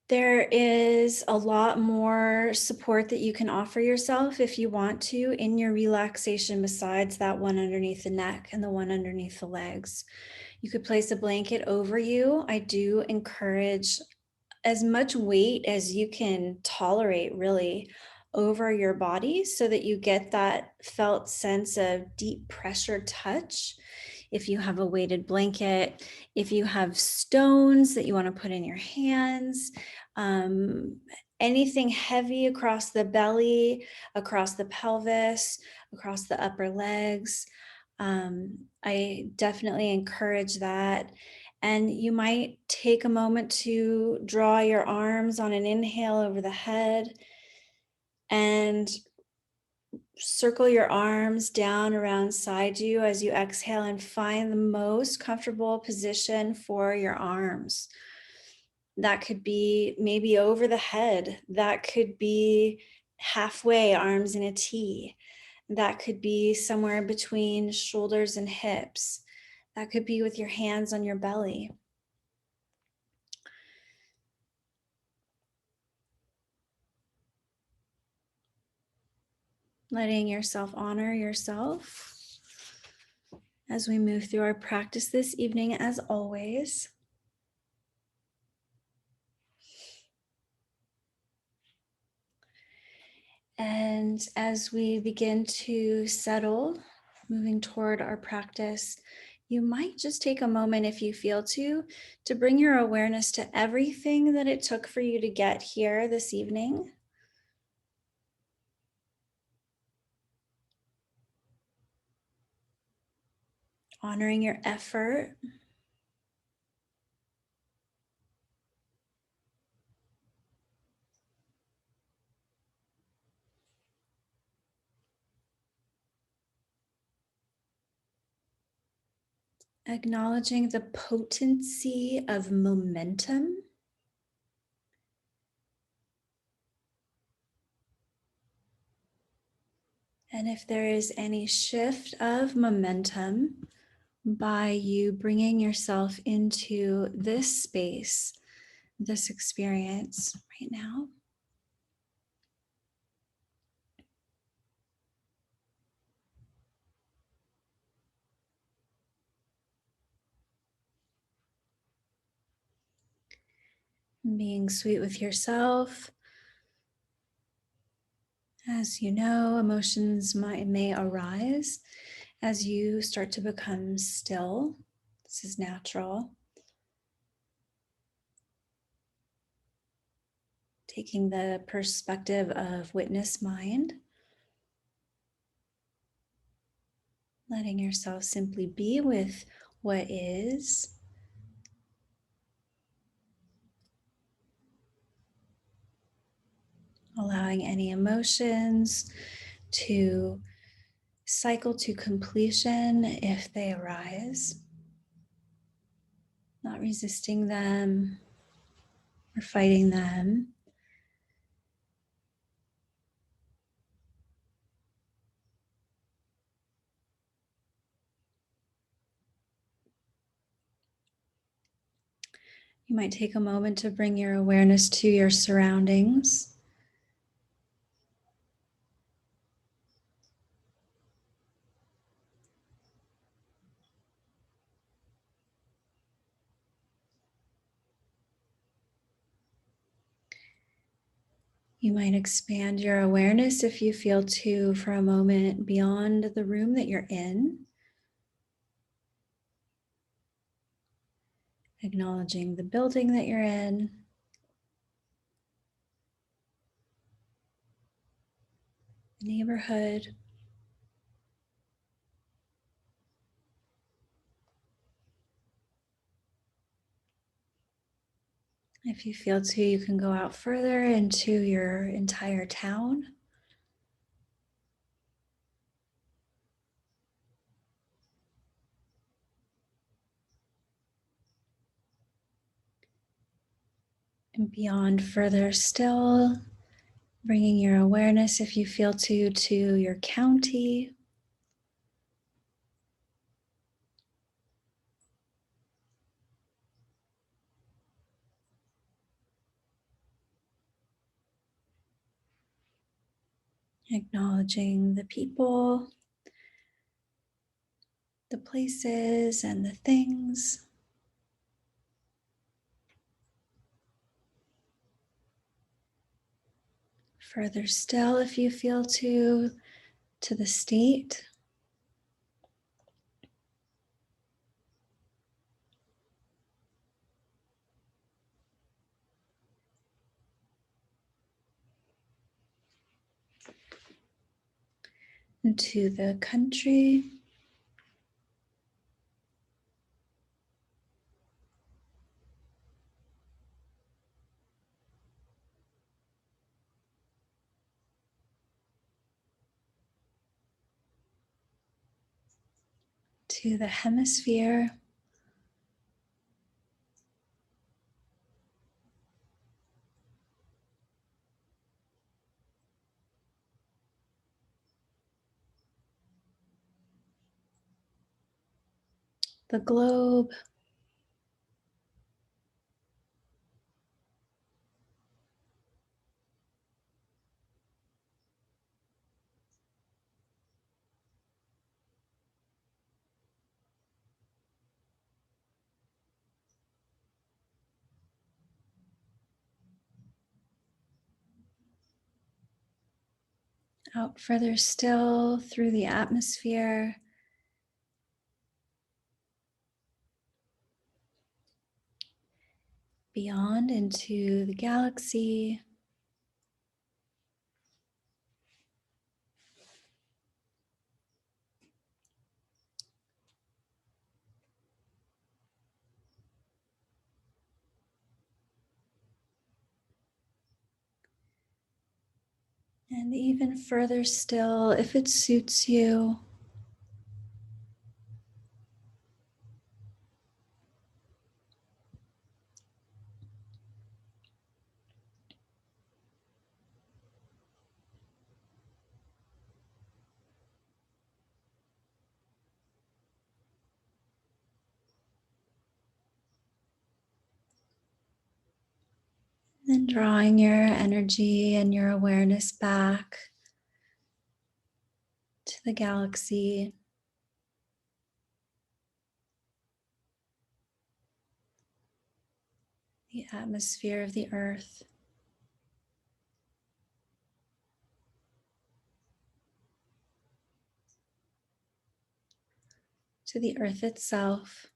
There is a lot more support that you can offer yourself if you want to in your relaxation besides that one underneath the neck and the one underneath the legs. You could place a blanket over you. I do encourage as much weight as you can tolerate, really, over your body so that you get that felt sense of deep pressure touch. If you have a weighted blanket, if you have stones that you want to put in your hands, um, anything heavy across the belly, across the pelvis, across the upper legs. I definitely encourage that. And you might take a moment to draw your arms on an inhale over the head and circle your arms down around side you as you exhale and find the most comfortable position for your arms. That could be maybe over the head. That could be halfway, arms in a T. That could be somewhere between shoulders and hips. That could be with your hands on your belly. Letting yourself honor yourself as we move through our practice this evening, as always. And as we begin to settle, moving toward our practice, you might just take a moment, if you feel to bring your awareness to everything that it took for you to get here this evening. Honoring your effort. Acknowledging the potency of momentum. And if there is any shift of momentum by you bringing yourself into this space, this experience right now. Being sweet with yourself. As you know, emotions may arise as you start to become still. This is natural. Taking the perspective of witness mind. Letting yourself simply be with what is. Allowing any emotions to cycle to completion if they arise. Not resisting them or fighting them. You might take a moment to bring your awareness to your surroundings. You might expand your awareness if you feel to for a moment beyond the room that you're in. Acknowledging the building that you're in. The neighborhood. If you feel to, you can go out further into your entire town. And beyond further still, bringing your awareness, if you feel to your county. Acknowledging the people, the places, and the things. Further still, if you feel to the state. And to the country. To the hemisphere. The globe. Out further still through the atmosphere. Beyond into the galaxy. And even further still, if it suits you, then drawing your energy and your awareness back to the galaxy. The atmosphere of the earth. To the earth itself.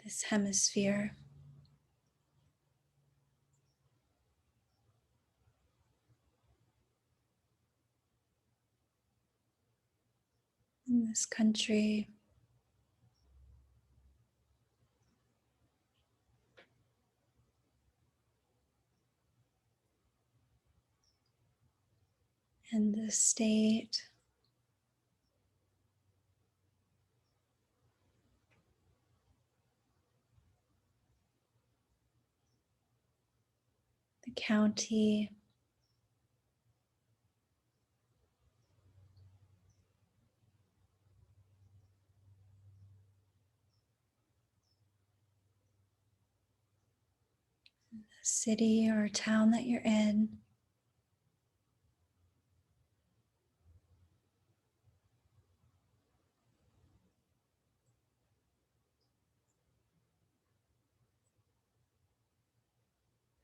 This hemisphere. In this country. And the state. The county. The city or town that you're in.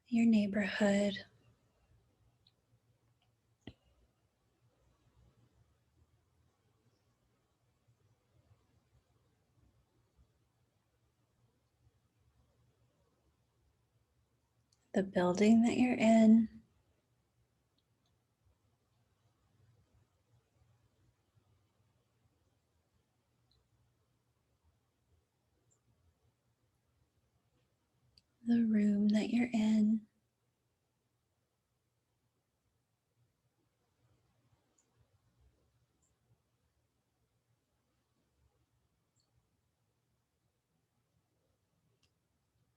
Your neighborhood. The building that you're in. The room that you're in.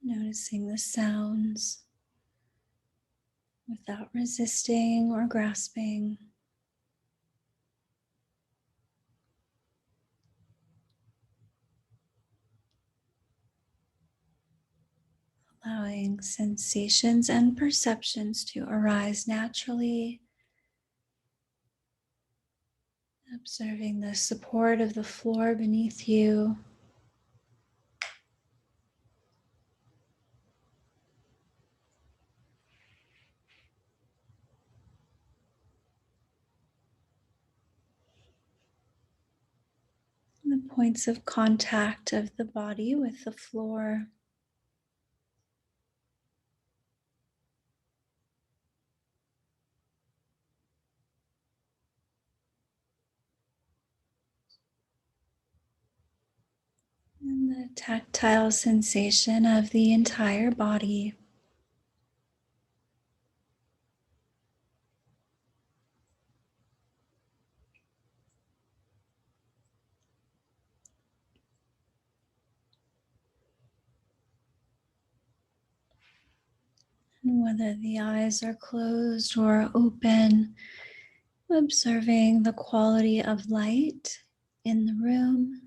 Noticing the sounds without resisting or grasping. allowing sensations and perceptions to arise naturally, observing the support of the floor beneath you, the points of contact of the body with the floor. And the tactile sensation of the entire body. And whether the eyes are closed or open, observing the quality of light in the room.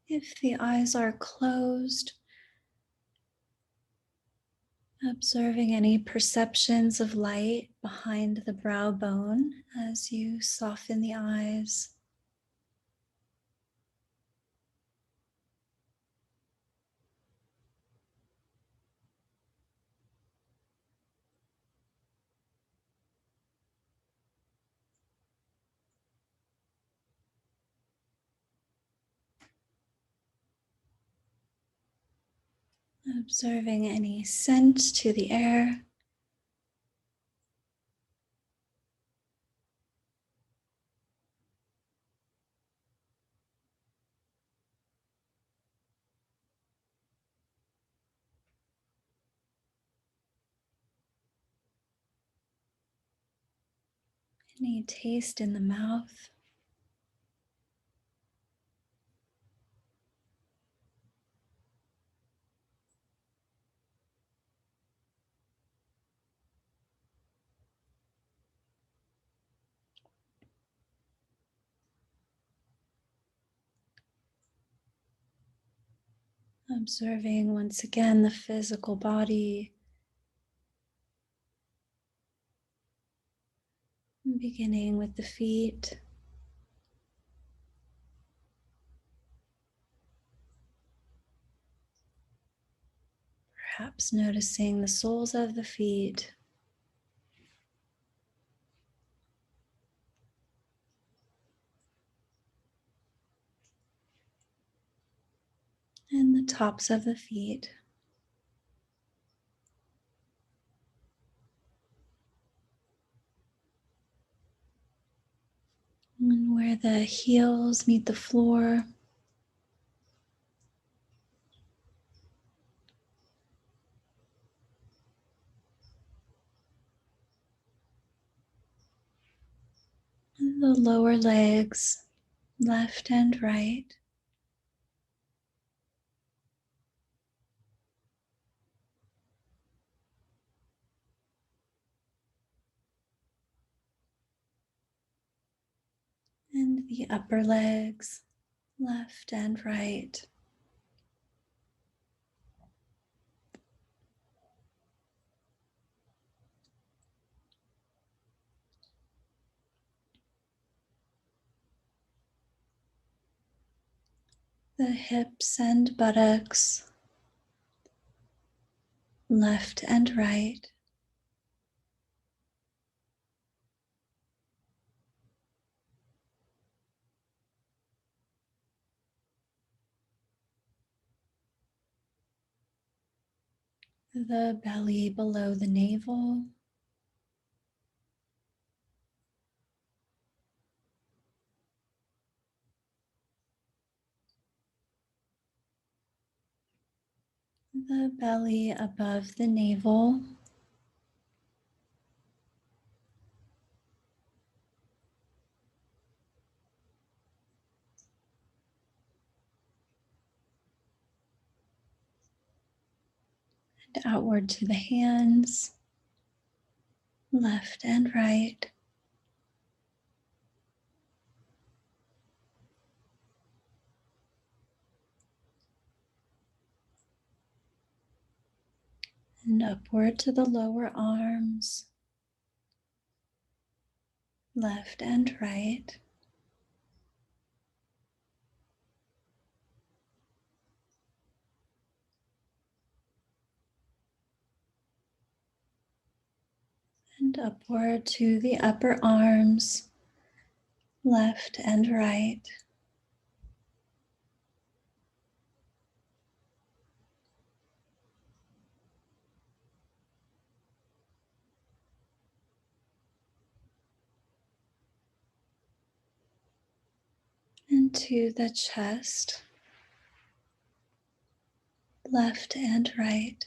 If the eyes are closed, observing any perceptions of light behind the brow bone as you soften the eyes. Observing any scent to the air. Any taste in the mouth. Observing once again the physical body, beginning with the feet, perhaps noticing the soles of the feet, and the tops of the feet. And where the heels meet the floor. And the lower legs, left and right. And the upper legs, left and right. The hips and buttocks, left and right. The belly below the navel. The belly above the navel. Outward to the hands, left and right. And upward to the lower arms, left and right. And upward to the upper arms, left and right. And to the chest, left and right.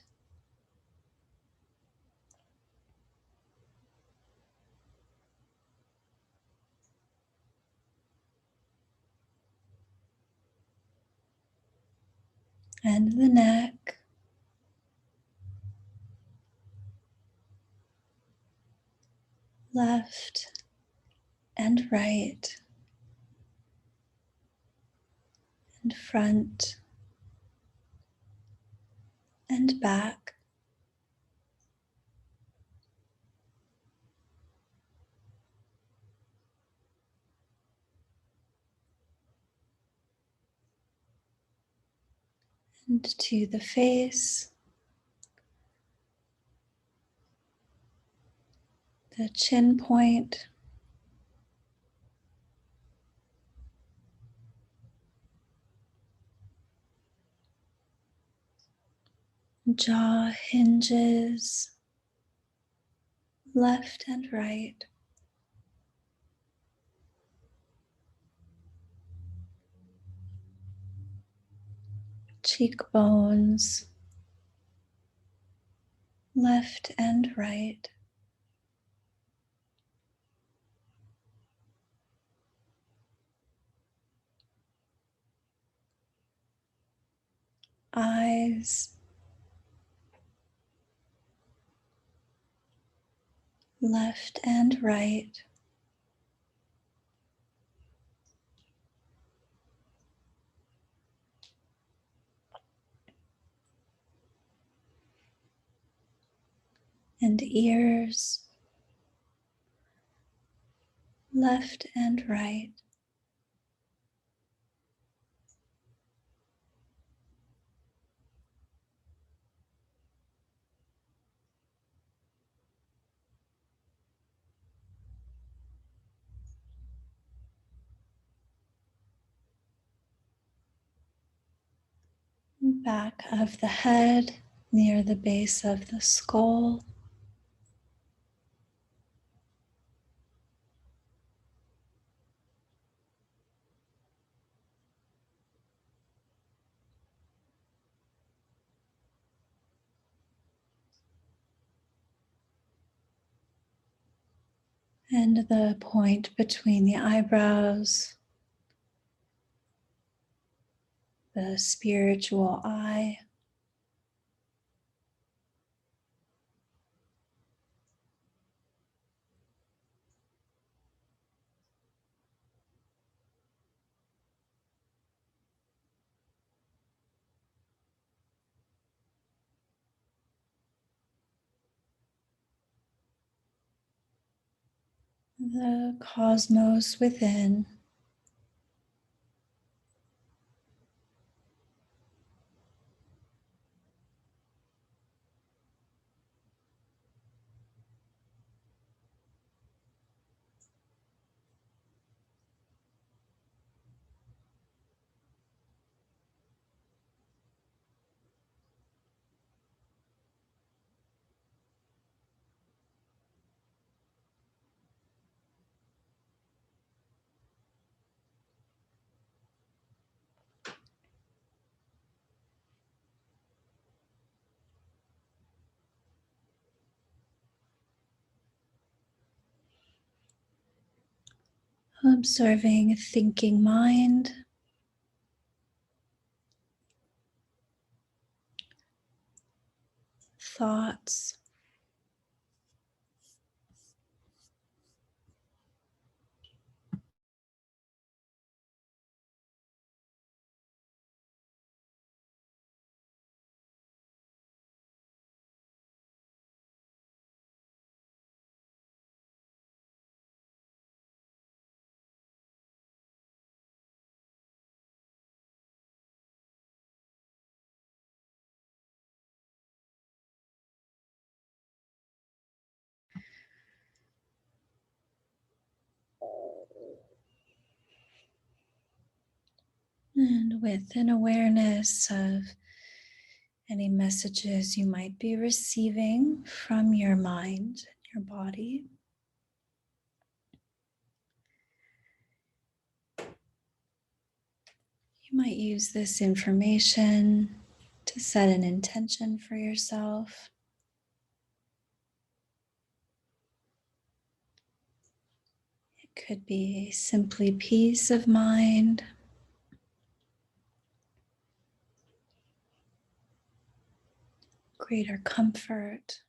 And the neck, left and right. And front and back. And to the face, the chin point, jaw hinges, left and right. Cheekbones, left and right. Eyes, left and right. And ears, left and right. Back of the head, near the base of the skull. And the point between the eyebrows, the spiritual eye. The cosmos within. Observing a thinking mind. thoughts. And with an awareness of any messages you might be receiving from your mind, your body, you might use this information to set an intention for yourself. It could be simply peace of mind, greater comfort.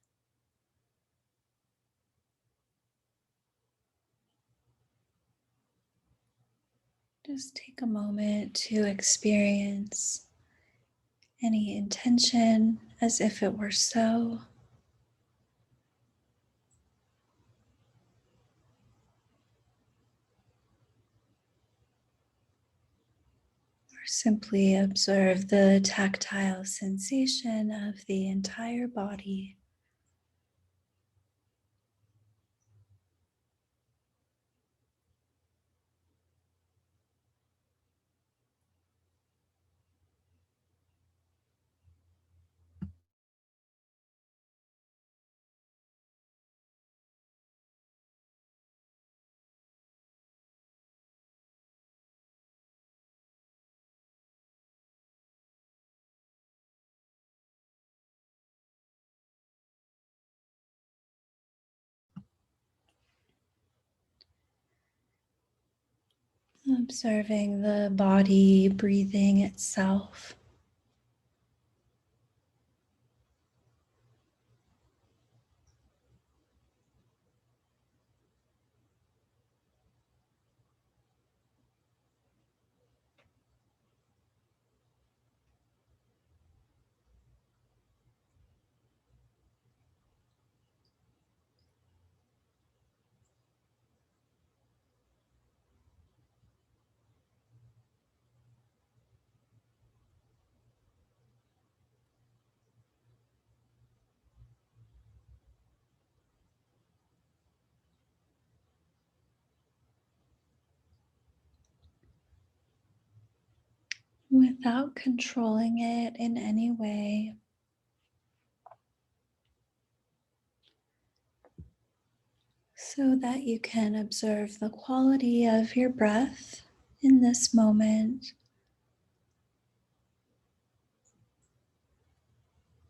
Just take a moment to experience any intention as if it were so, or simply observe the tactile sensation of the entire body. Observing the body breathing itself. Without controlling it in any way, so that you can observe the quality of your breath in this moment,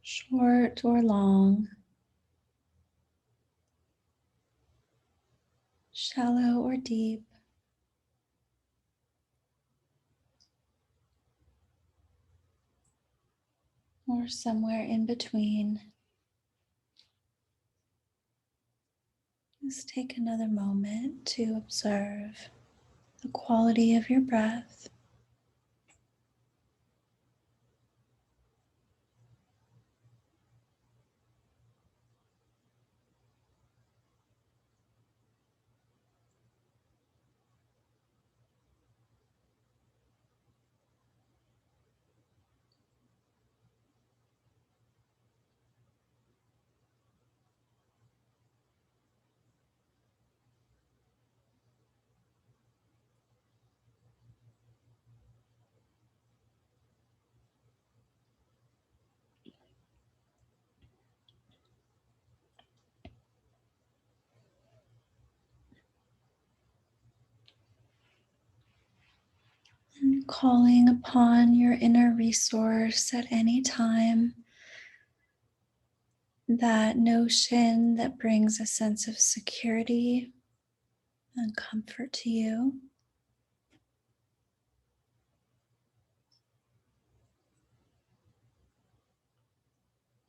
short or long, shallow or deep, or somewhere in between. Just take another moment to observe the quality of your breath. And calling upon your inner resource at any time, that notion that brings a sense of security and comfort to you.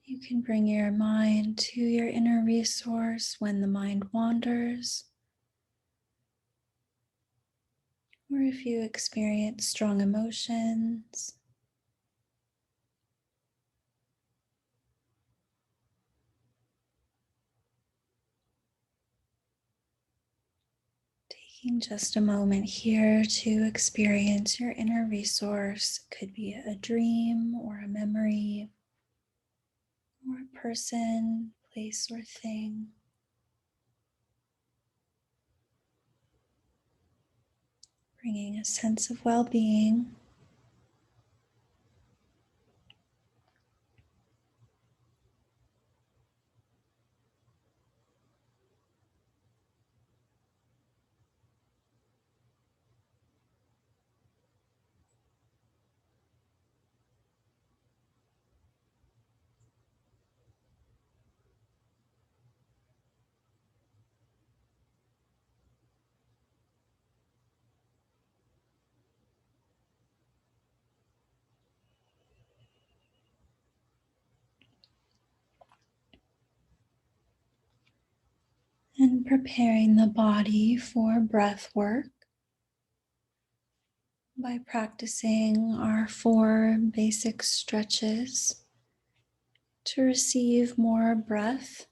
You You can bring your mind to your inner resource when the mind wanders, or if you experience strong emotions. Taking just a moment here to experience your inner resource. It could be a dream or a memory or a person, place, or thing. Bringing a sense of well-being. And preparing the body for breath work by practicing our 4 basic stretches to receive more breath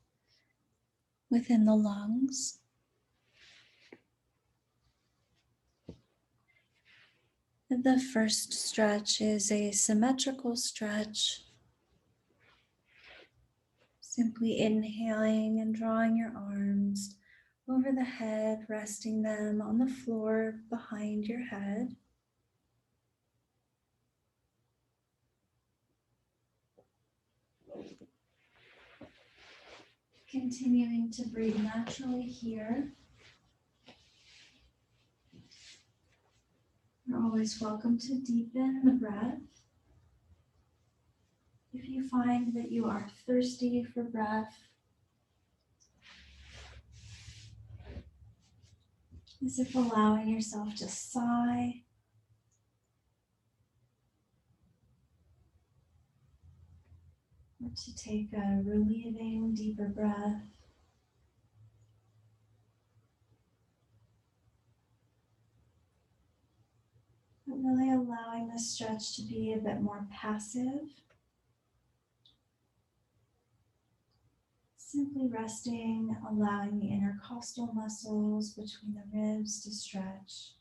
within the lungs. The first stretch is a symmetrical stretch. Simply inhaling and drawing your arms over the head, resting them on the floor behind your head. Continuing to breathe naturally here. You're always welcome to deepen the breath. If you find that you are thirsty for breath, as if allowing yourself to sigh, or to take a relieving, deeper breath. But really allowing the stretch to be a bit more passive. Simply resting, allowing the intercostal muscles between the ribs to stretch.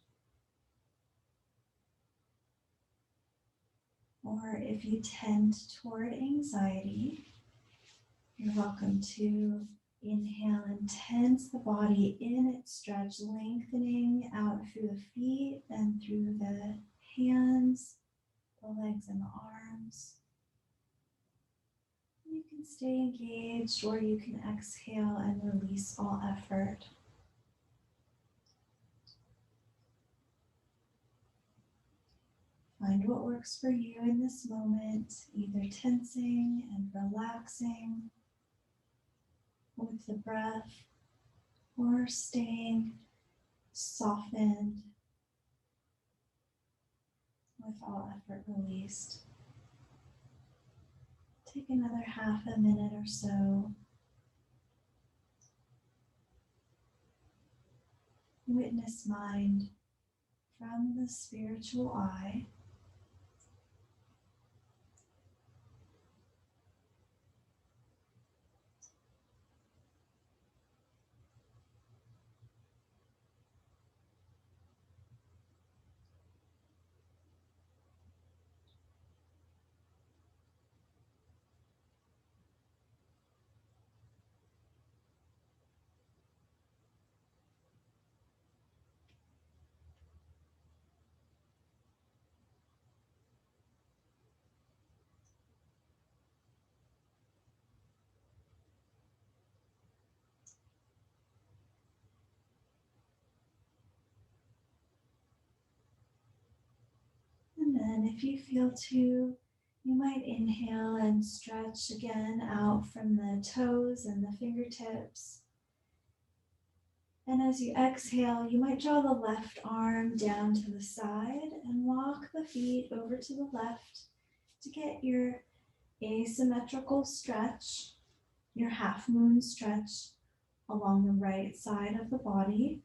Or if you tend toward anxiety, you're welcome to inhale and tense the body in its stretch, lengthening out through the feet and through the hands, the legs and the arms. You can stay engaged, or you can exhale and release all effort. Find what works for you in this moment, either tensing and relaxing with the breath, or staying softened with all effort released. Take another half a minute or so. Witness mind from the spiritual eye. And then if you feel to, you might inhale and stretch again out from the toes and the fingertips. And as you exhale, you might draw the left arm down to the side and walk the feet over to the left to get your asymmetrical stretch, your half moon stretch along the right side of the body.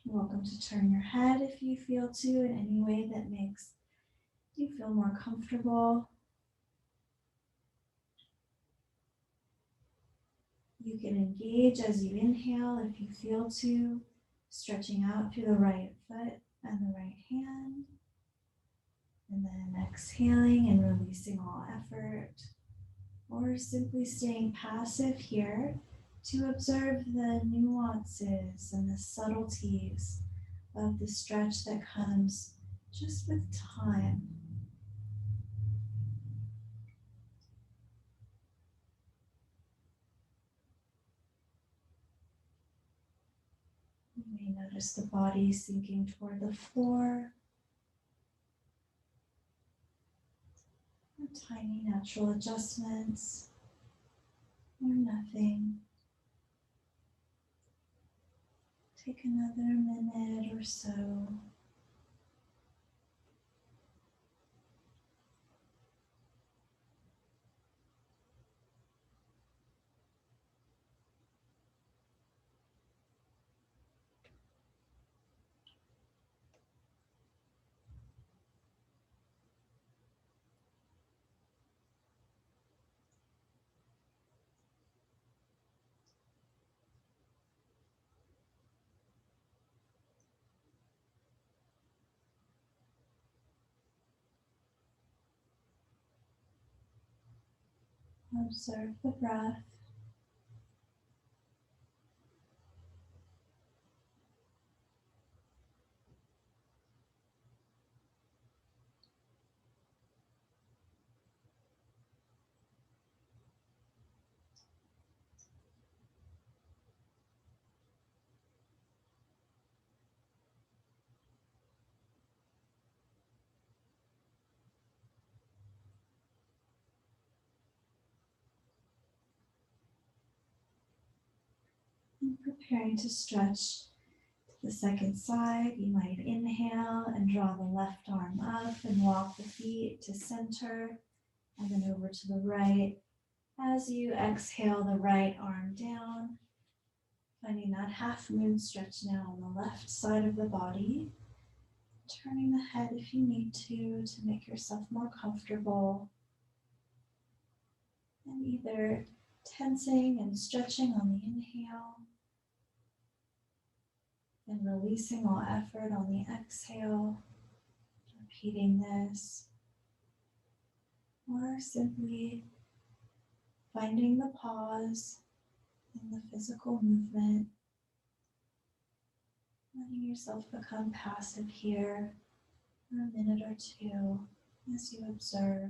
You're welcome to turn your head if you feel to in any way that makes you feel more comfortable. You can engage as you inhale if you feel to, stretching out through the right foot and the right hand. And then exhaling and releasing all effort, or simply staying passive here to observe the nuances and the subtleties of the stretch that comes just with time. You may notice the body sinking toward the floor, or tiny natural adjustments, or nothing. Take another minute or so. Observe the breath. And preparing to stretch to the second side, you might inhale and draw the left arm up and walk the feet to center and then over to the right. As you exhale, the right arm down, finding that half moon stretch now on the left side of the body. Turning the head if you need to make yourself more comfortable. And either tensing and stretching on the inhale and releasing all effort on the exhale, repeating this, or simply finding the pause in the physical movement, letting yourself become passive here for a minute or two as you observe.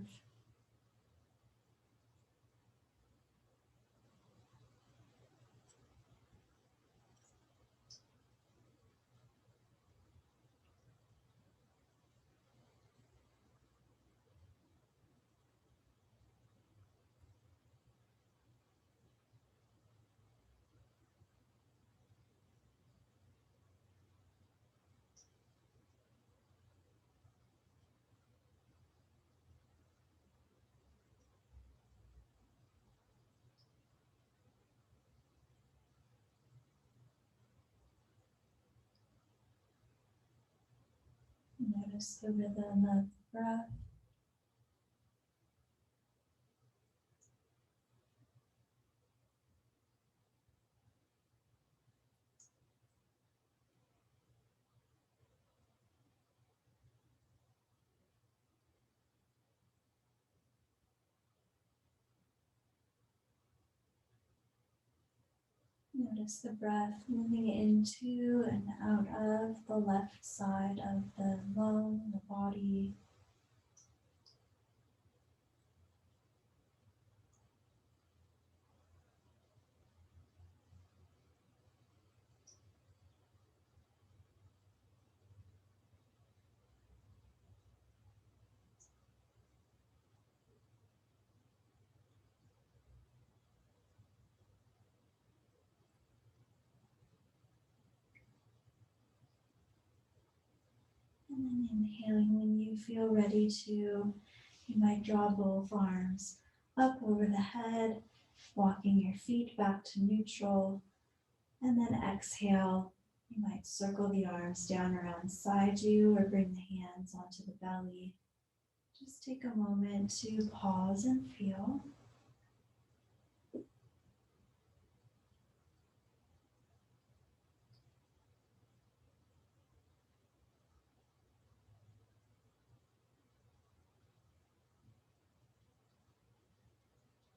Notice the rhythm of the breath. Notice the breath moving into and out of the left side of the lung, the body. And then inhaling when you feel ready to, you might draw both arms up over the head, walking your feet back to neutral. And then exhale, you might circle the arms down around side you or bring the hands onto the belly. Just take a moment to pause and feel.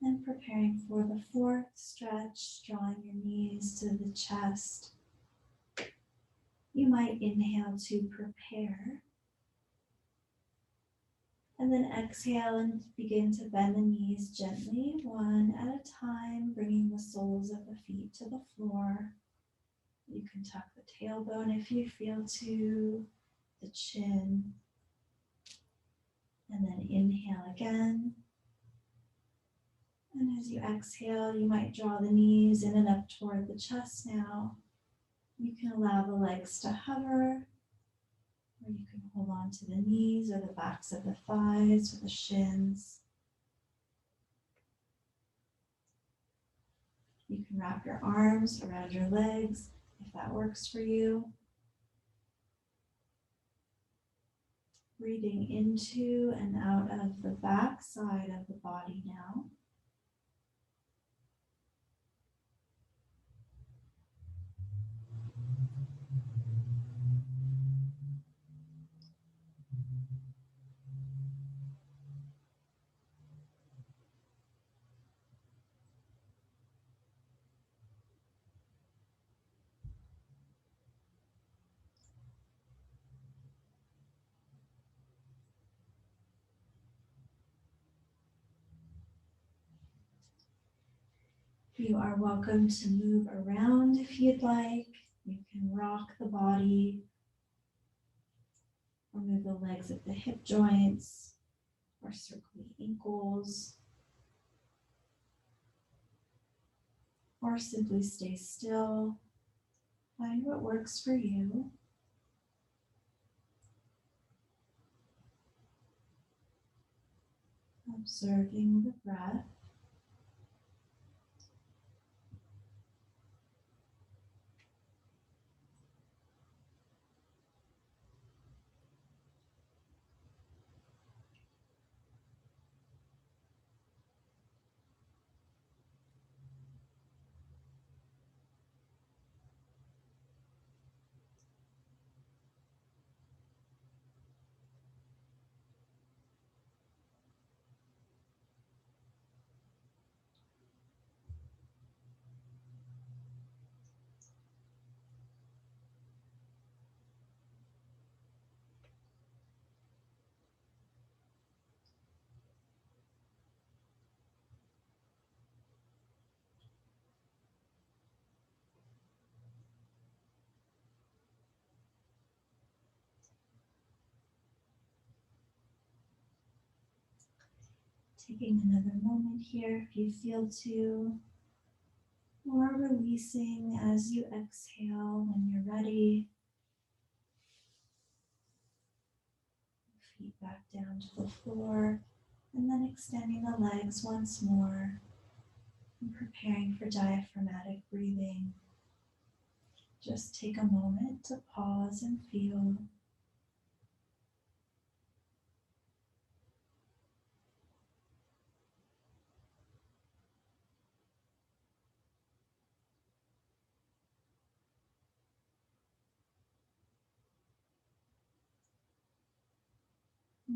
And preparing for the fourth stretch, drawing your knees to the chest. You might inhale to prepare. And then exhale and begin to bend the knees gently, one at a time, bringing the soles of the feet to the floor. You can tuck the tailbone if you feel to, the chin. And then inhale again. And as you exhale, you might draw the knees in and up toward the chest now. You can allow the legs to hover, or you can hold on to the knees or the backs of the thighs or the shins. You can wrap your arms around your legs if that works for you. Breathing into and out of the back side of the body now. You are welcome to move around if you'd like. You can rock the body, or move the legs at the hip joints, or circle the ankles, or simply stay still. Find what works for you. Observing the breath. Taking another moment here if you feel to, or releasing as you exhale when you're ready. Feet back down to the floor, and then extending the legs once more and preparing for diaphragmatic breathing. Just take a moment to pause and feel.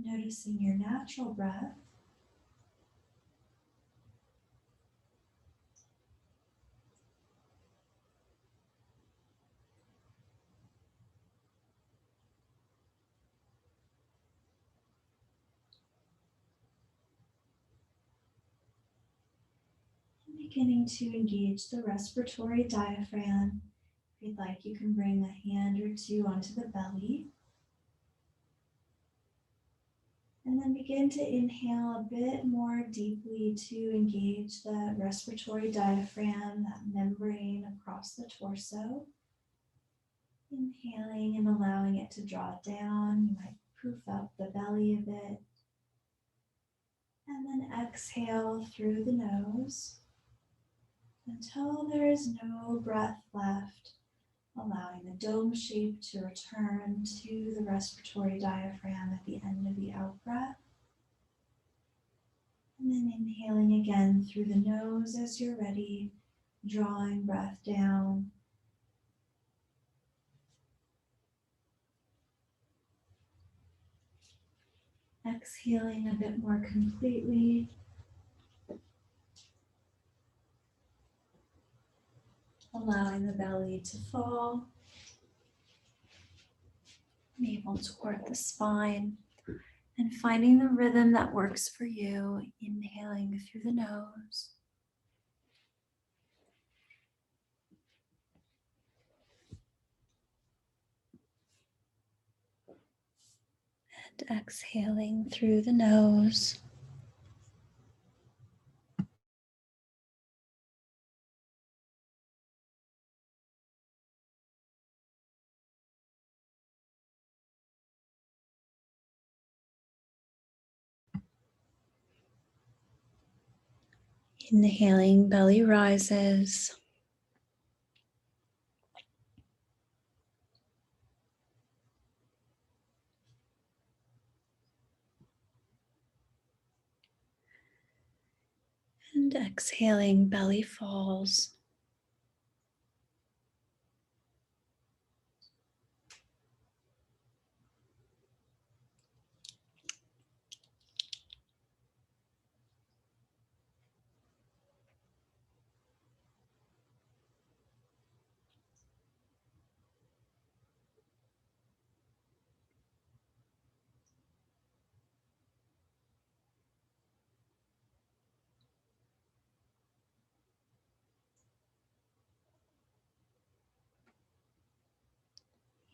Noticing your natural breath. Beginning to engage the respiratory diaphragm. If you'd like, you can bring a hand or two onto the belly. And then begin to inhale a bit more deeply to engage the respiratory diaphragm, that membrane across the torso. Inhaling and allowing it to draw down. You might poof up the belly a bit. And then exhale through the nose until there is no breath left, allowing the dome shape to return to the respiratory diaphragm at the end of the out breath. And then inhaling again through the nose as you're ready, drawing breath down. Exhaling a bit more completely. Allowing the belly to fall. Navel toward the spine. And finding the rhythm that works for you. Inhaling through the nose. And exhaling through the nose. Inhaling, belly rises. And exhaling, belly falls.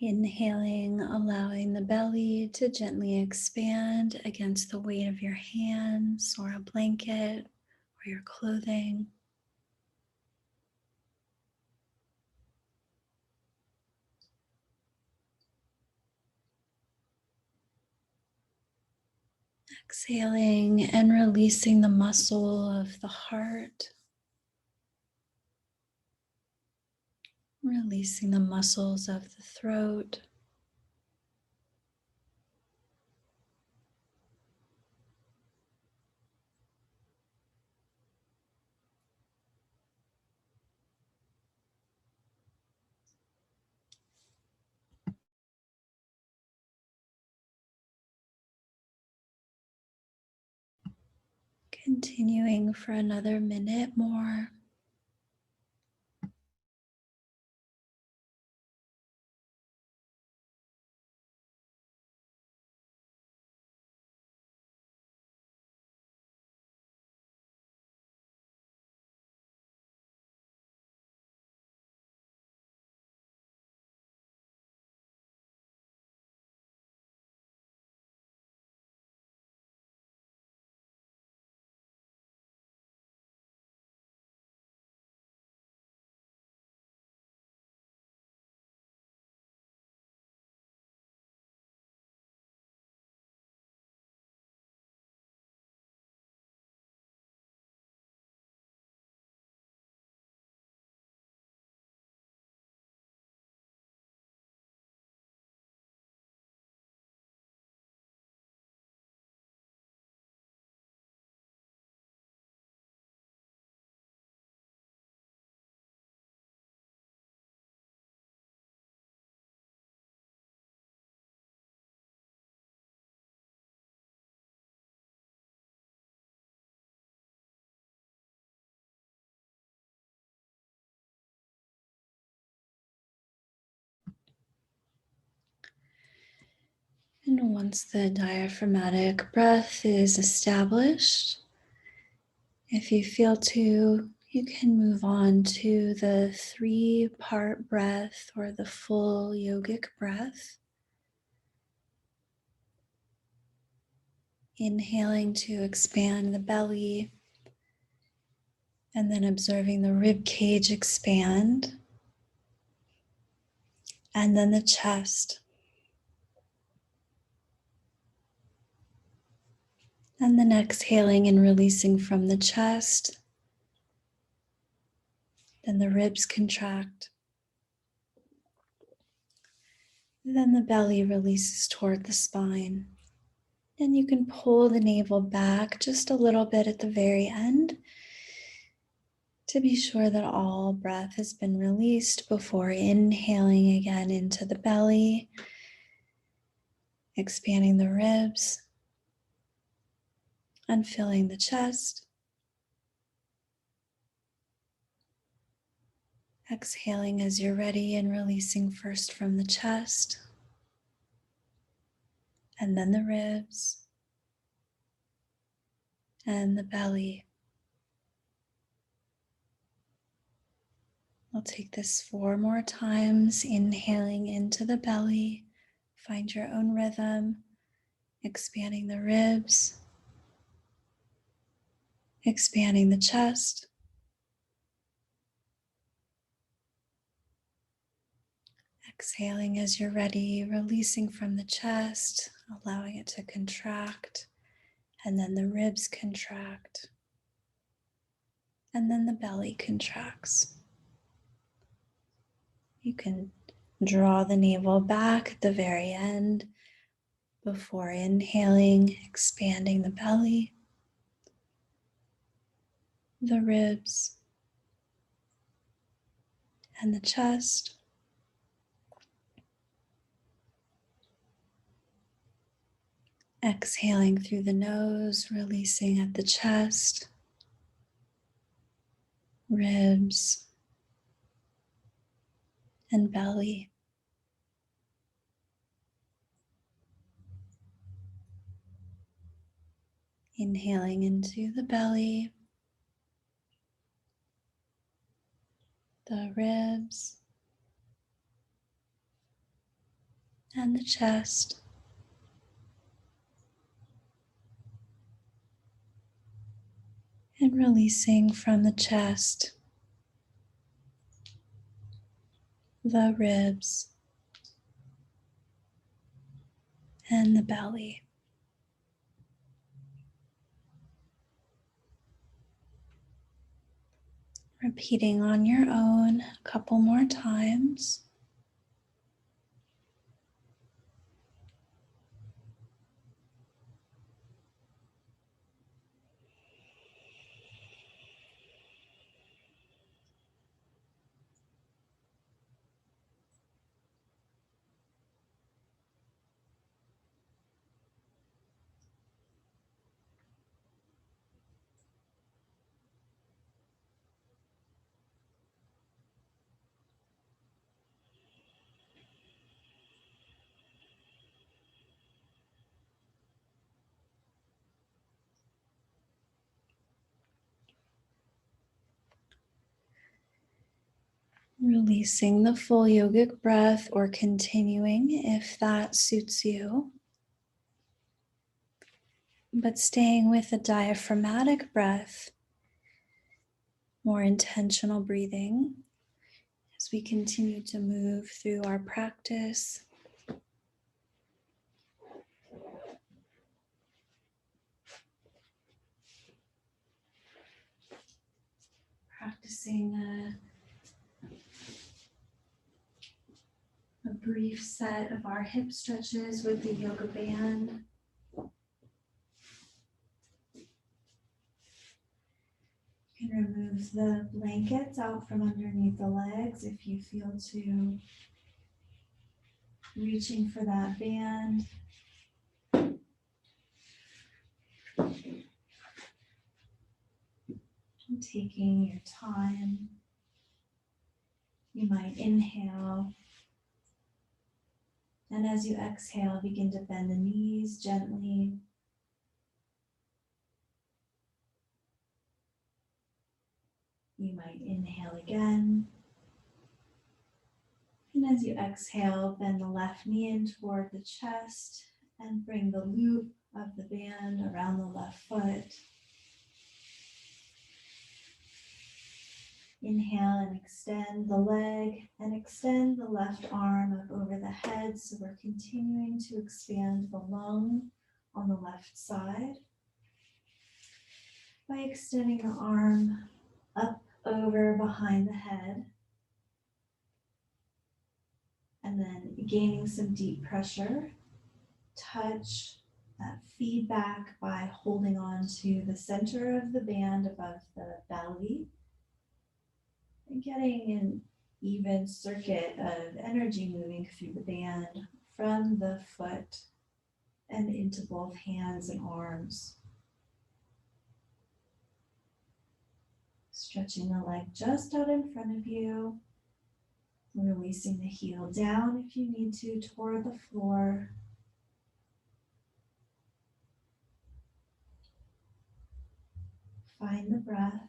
Inhaling, allowing the belly to gently expand against the weight of your hands or a blanket or your clothing. Exhaling and releasing the muscle of the heart. Releasing the muscles of the throat. Continuing for another minute more. And once the diaphragmatic breath is established, if you feel to, you can move on to the 3-part breath or the full yogic breath. Inhaling to expand the belly and then observing the rib cage expand. and then the chest. And then exhaling and releasing from the chest. Then the ribs contract. Then the belly releases toward the spine. And you can pull the navel back just a little bit at the very end to be sure that all breath has been released before inhaling again into the belly, expanding the ribs and filling the chest. Exhaling as you're ready and releasing first from the chest and then the ribs and the belly. We'll take this 4 more times, inhaling into the belly. Find your own rhythm, expanding the ribs, expanding the chest. Exhaling as you're ready, releasing from the chest, allowing it to contract, and then the ribs contract, and then the belly contracts. You can draw the navel back at the very end before inhaling, expanding the belly, the ribs, and the chest. Exhaling through the nose, releasing at the chest, ribs, and belly. Inhaling into the belly, the ribs, and the chest. And releasing from the chest, the ribs, and the belly. Repeating on your own a couple more times. Releasing the full yogic breath or continuing if that suits you. But staying with a diaphragmatic breath, more intentional breathing as we continue to move through our practice. Practicing a brief set of our hip stretches with the yoga band. You can remove the blankets out from underneath the legs if you feel to reaching for that band. And taking your time. You might inhale, and as you exhale, begin to bend the knees gently. You might inhale again. And as you exhale, bend the left knee in toward the chest and bring the loop of the band around the left foot. Inhale and extend the leg and extend the left arm up over the head. So we're continuing to expand the lung on the left side by extending the arm up over behind the head and then gaining some deep pressure. Touch that feedback by holding on to the center of the band above the belly and getting an even circuit of energy moving through the band from the foot and into both hands and arms. Stretching the leg just out in front of you, releasing the heel down if you need to toward the floor. Find the breath.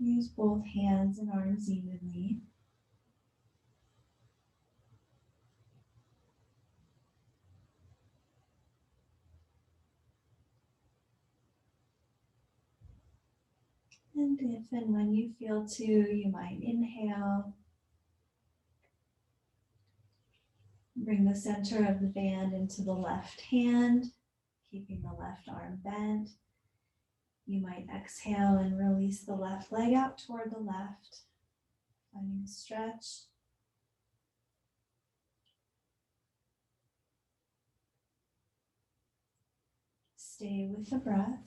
Use both hands and arms evenly. And if and when you feel to, you might inhale. Bring the center of the band into the left hand, keeping the left arm bent. You might exhale and release the left leg out toward the left, finding a stretch. Stay with the breath.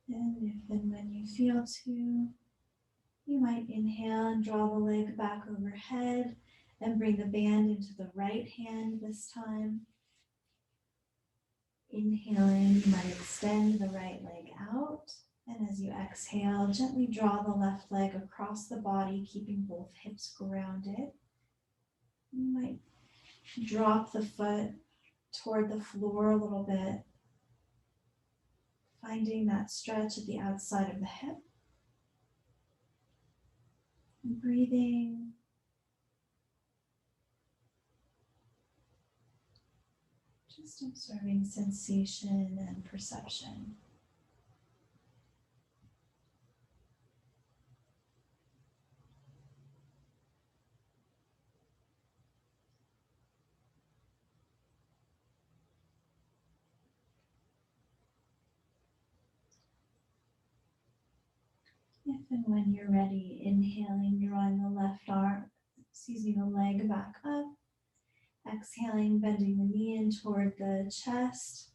And if and when you feel to, you might inhale and draw the leg back overhead and bring the band into the right hand this time. Inhaling, you might extend the right leg out. And as you exhale, gently draw the left leg across the body, keeping both hips grounded. You might drop the foot toward the floor a little bit, finding that stretch at the outside of the hip. And breathing. Just observing sensation and perception. If and when you're ready, inhaling, drawing the the leg back up. Exhaling, bending the knee in toward the chest.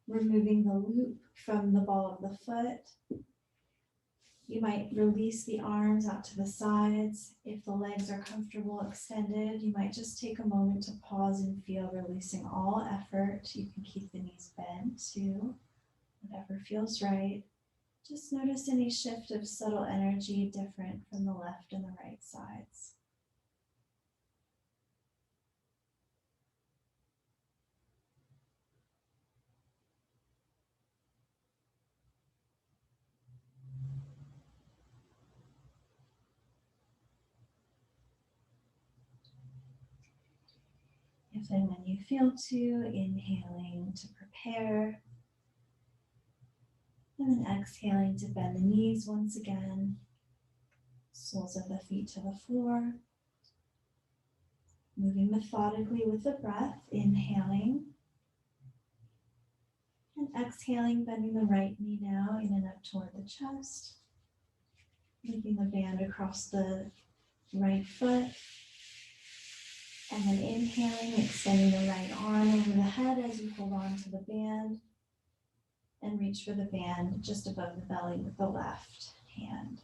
Removing the loop from the ball of the foot. You might release the arms out to the sides. If the legs are comfortable extended, you might just take a moment to pause and feel, releasing all effort. You can keep the knees bent too, whatever feels right. Just notice any shift of subtle energy different from the left and the right sides. If and when you feel to, inhaling to prepare, and then exhaling to bend the knees once again, soles of the feet to the floor. Moving methodically with the breath, inhaling and exhaling, bending the right knee now in and up toward the chest. Moving the band across the right foot. And then inhaling, extending the right arm over the head as you hold on to the band. And reach for the band just above the belly with the left hand.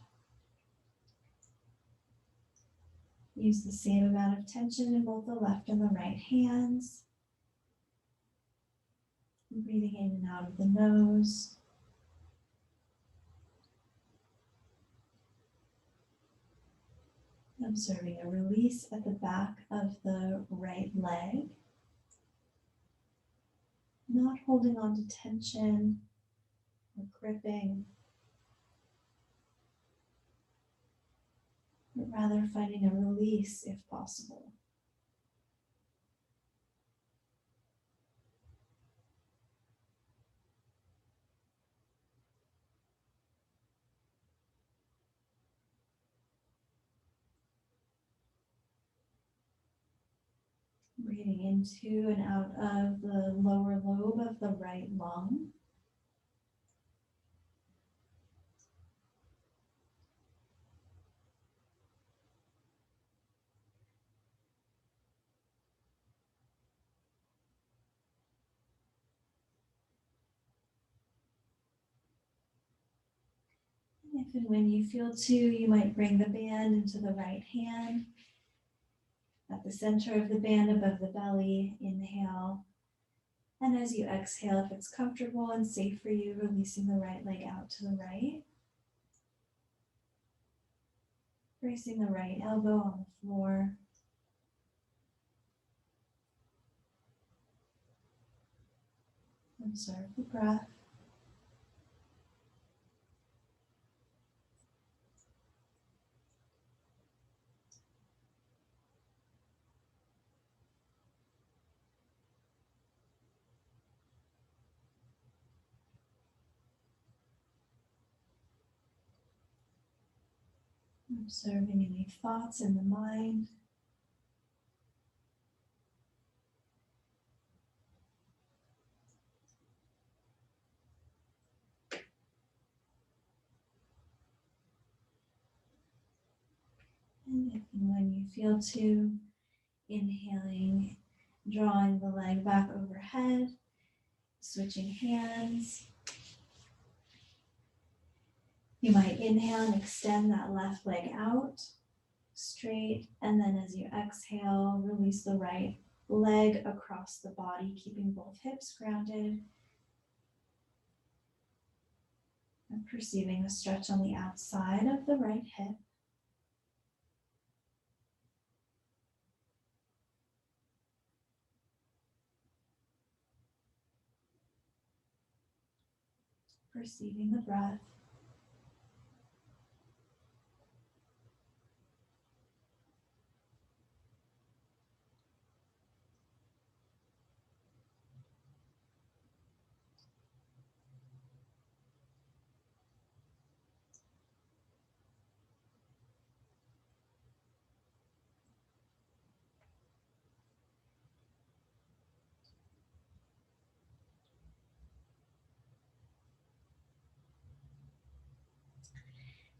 Use the same amount of tension in both the left and the right hands. Breathing in and out of the nose. Observing a release at the back of the right leg. Not holding on to tension or gripping, but rather finding a release if possible. Breathing into and out of the lower lobe of the right lung. And if and when you feel to, you might bring the band into the right hand. At the center of the band above the belly, inhale. And as you exhale, if it's comfortable and safe for you, releasing the right leg out to the right. Bracing the right elbow on the floor. Observe the breath. Observing any thoughts in the mind. And if and when you feel to, inhaling, drawing the leg back overhead, switching hands. You might inhale and extend that left leg out straight, and then as you exhale, release the right leg across the body, keeping both hips grounded and perceiving a stretch on the outside of the right hip. Perceiving the breath.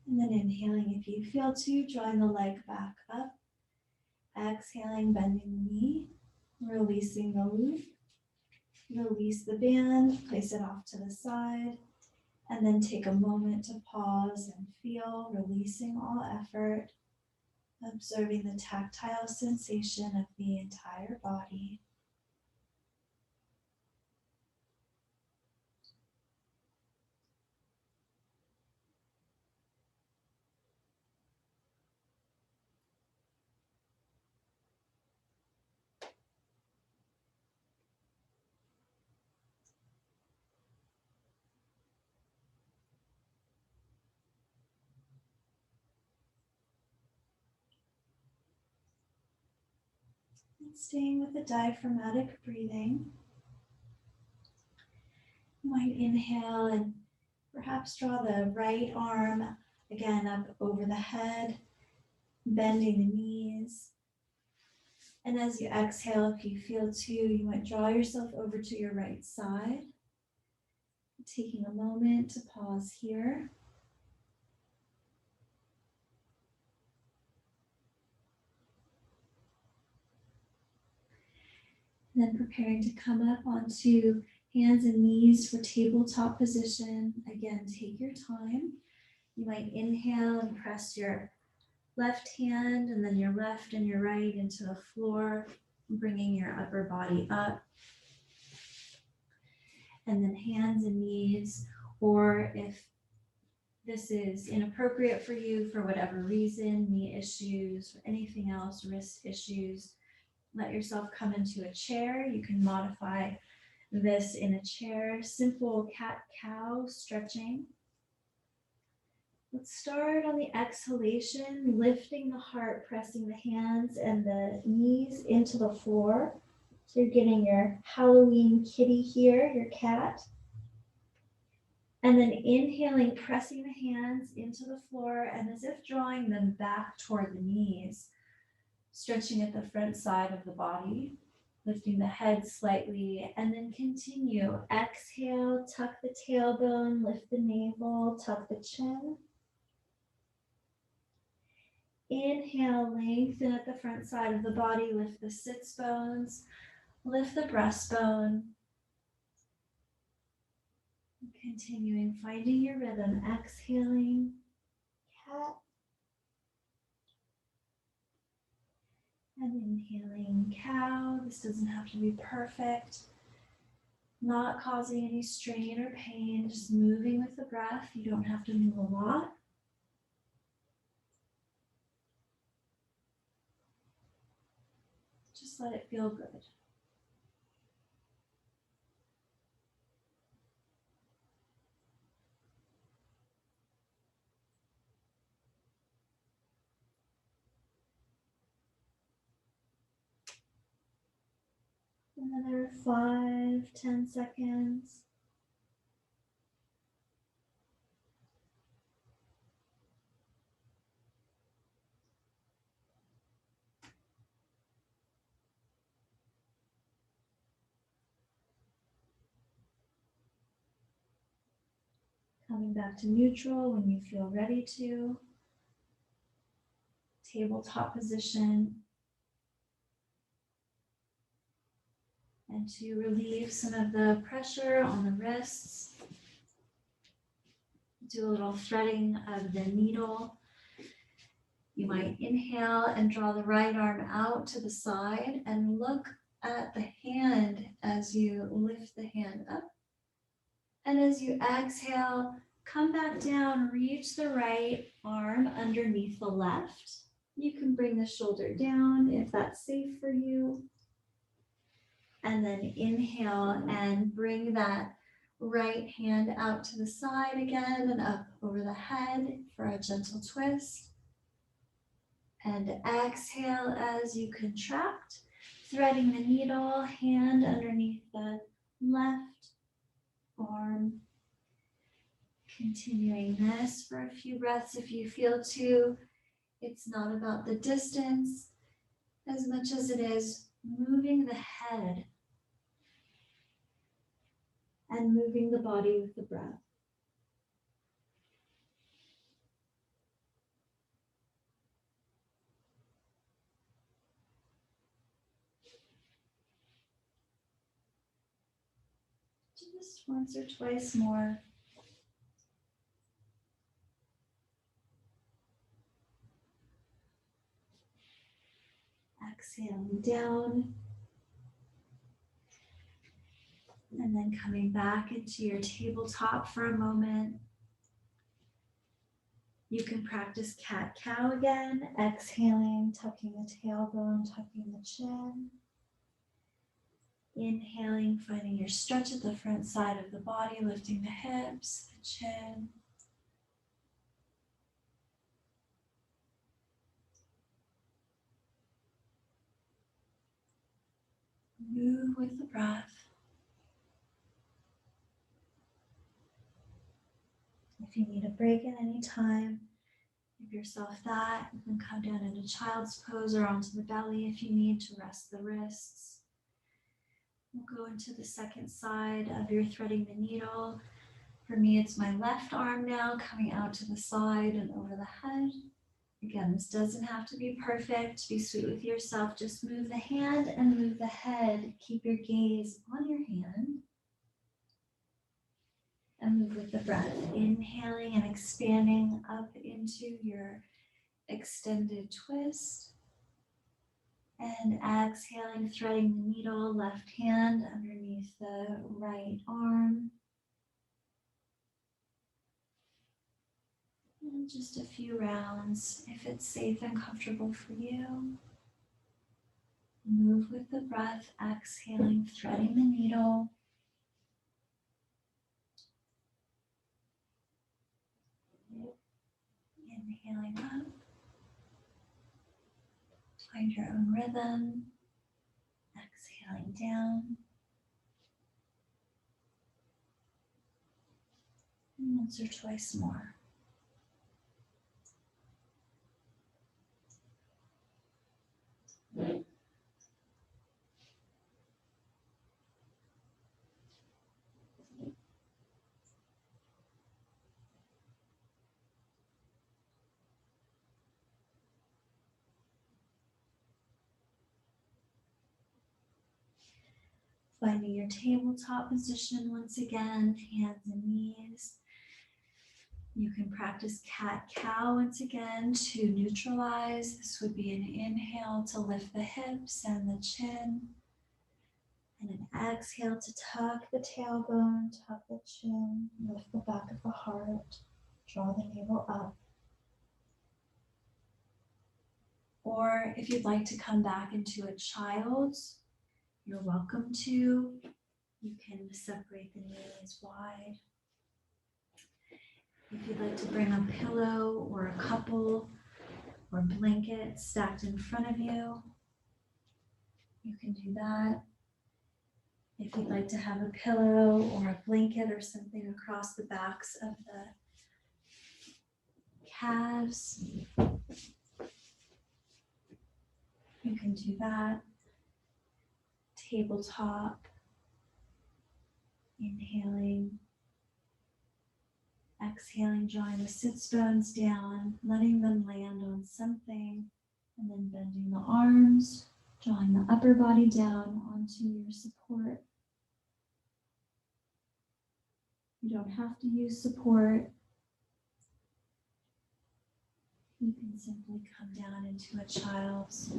And then inhaling, if you feel to, drawing the leg back up. Exhaling, bending the knee, releasing the loop. Release the band, place it off to the side, and then take a moment to pause and feel, releasing all effort, observing the tactile sensation of the entire body. And staying with the diaphragmatic breathing, you might inhale and perhaps draw the right arm again up over the head, bending the knees. And as you exhale, if you feel to, you might draw yourself over to your right side, taking a moment to pause here. And then preparing to come up onto hands and knees for tabletop position. Again, take your time. You might inhale and press your left hand and then your left and your right into the floor, bringing your upper body up. And then hands and knees, or if this is inappropriate for you for whatever reason, knee issues, or anything else, wrist issues, let yourself come into a chair. You can modify this in a chair, simple cat-cow stretching. Let's start on the exhalation, lifting the heart, pressing the hands and the knees into the floor. So you're getting your Halloween kitty here, your cat. And then inhaling, pressing the hands into the floor and as if drawing them back toward the knees, stretching at the front side of the body, lifting the head slightly, and then continue. Exhale, tuck the tailbone, lift the navel, tuck the chin. Inhale, lengthen at the front side of the body, lift the sits bones, lift the breastbone. Continuing, finding your rhythm, exhaling, cat, and inhaling, cow. This doesn't have to be perfect, not causing any strain or pain, just moving with the breath. You don't have to move a lot. Just let it feel good. Another 5-10 seconds. Coming back to neutral when you feel ready to. Tabletop position. And to relieve some of the pressure on the wrists, do a little threading of the needle. You might inhale and draw the right arm out to the side and look at the hand as you lift the hand up. And as you exhale, come back down, reach the right arm underneath the left. You can bring the shoulder down if that's safe for you. And then inhale and bring that right hand out to the side again and up over the head for a gentle twist. And exhale as you contract, threading the needle, hand underneath the left arm. Continuing this for a few breaths if you feel to. It's not about the distance as much as it is moving the head and moving the body with the breath. Just once or twice more. Exhaling down. And then coming back into your tabletop for a moment. You can practice cat-cow again, exhaling, tucking the tailbone, tucking the chin. Inhaling, finding your stretch at the front side of the body, lifting the hips, the chin. Move with the breath. If you need a break at any time, give yourself that. You can come down into child's pose or onto the belly if you need to rest the wrists. We'll go into the second side of your threading the needle. For me, it's my left arm now coming out to the side and over the head. Again, this doesn't have to be perfect. Be sweet with yourself. Just move the hand and move the head. Keep your gaze on your hand. And move with the breath. Inhaling and expanding up into your extended twist. And exhaling, threading the needle, left hand underneath the right arm. Just a few rounds if it's safe and comfortable for you. Move with the breath, exhaling, threading the needle. Inhaling up. Find your own rhythm. Exhaling down. And once or twice more. Finding your tabletop position once again, hands and knees. You can practice cat-cow once again to neutralize. This would be an inhale to lift the hips and the chin. And an exhale to tuck the tailbone, tuck the chin, lift the back of the heart, draw the navel up. Or if you'd like to come back into a child's, you're welcome to. You can separate the knees wide. If you'd like to bring a pillow or a couple or blanket stacked in front of you, you can do that. If you'd like to have a pillow or a blanket or something across the backs of the calves, you can do that. Tabletop, inhaling, exhaling, drawing the sits bones down, letting them land on something, and then bending the arms, drawing the upper body down onto your support. You don't have to use support. You can simply come down into a child's.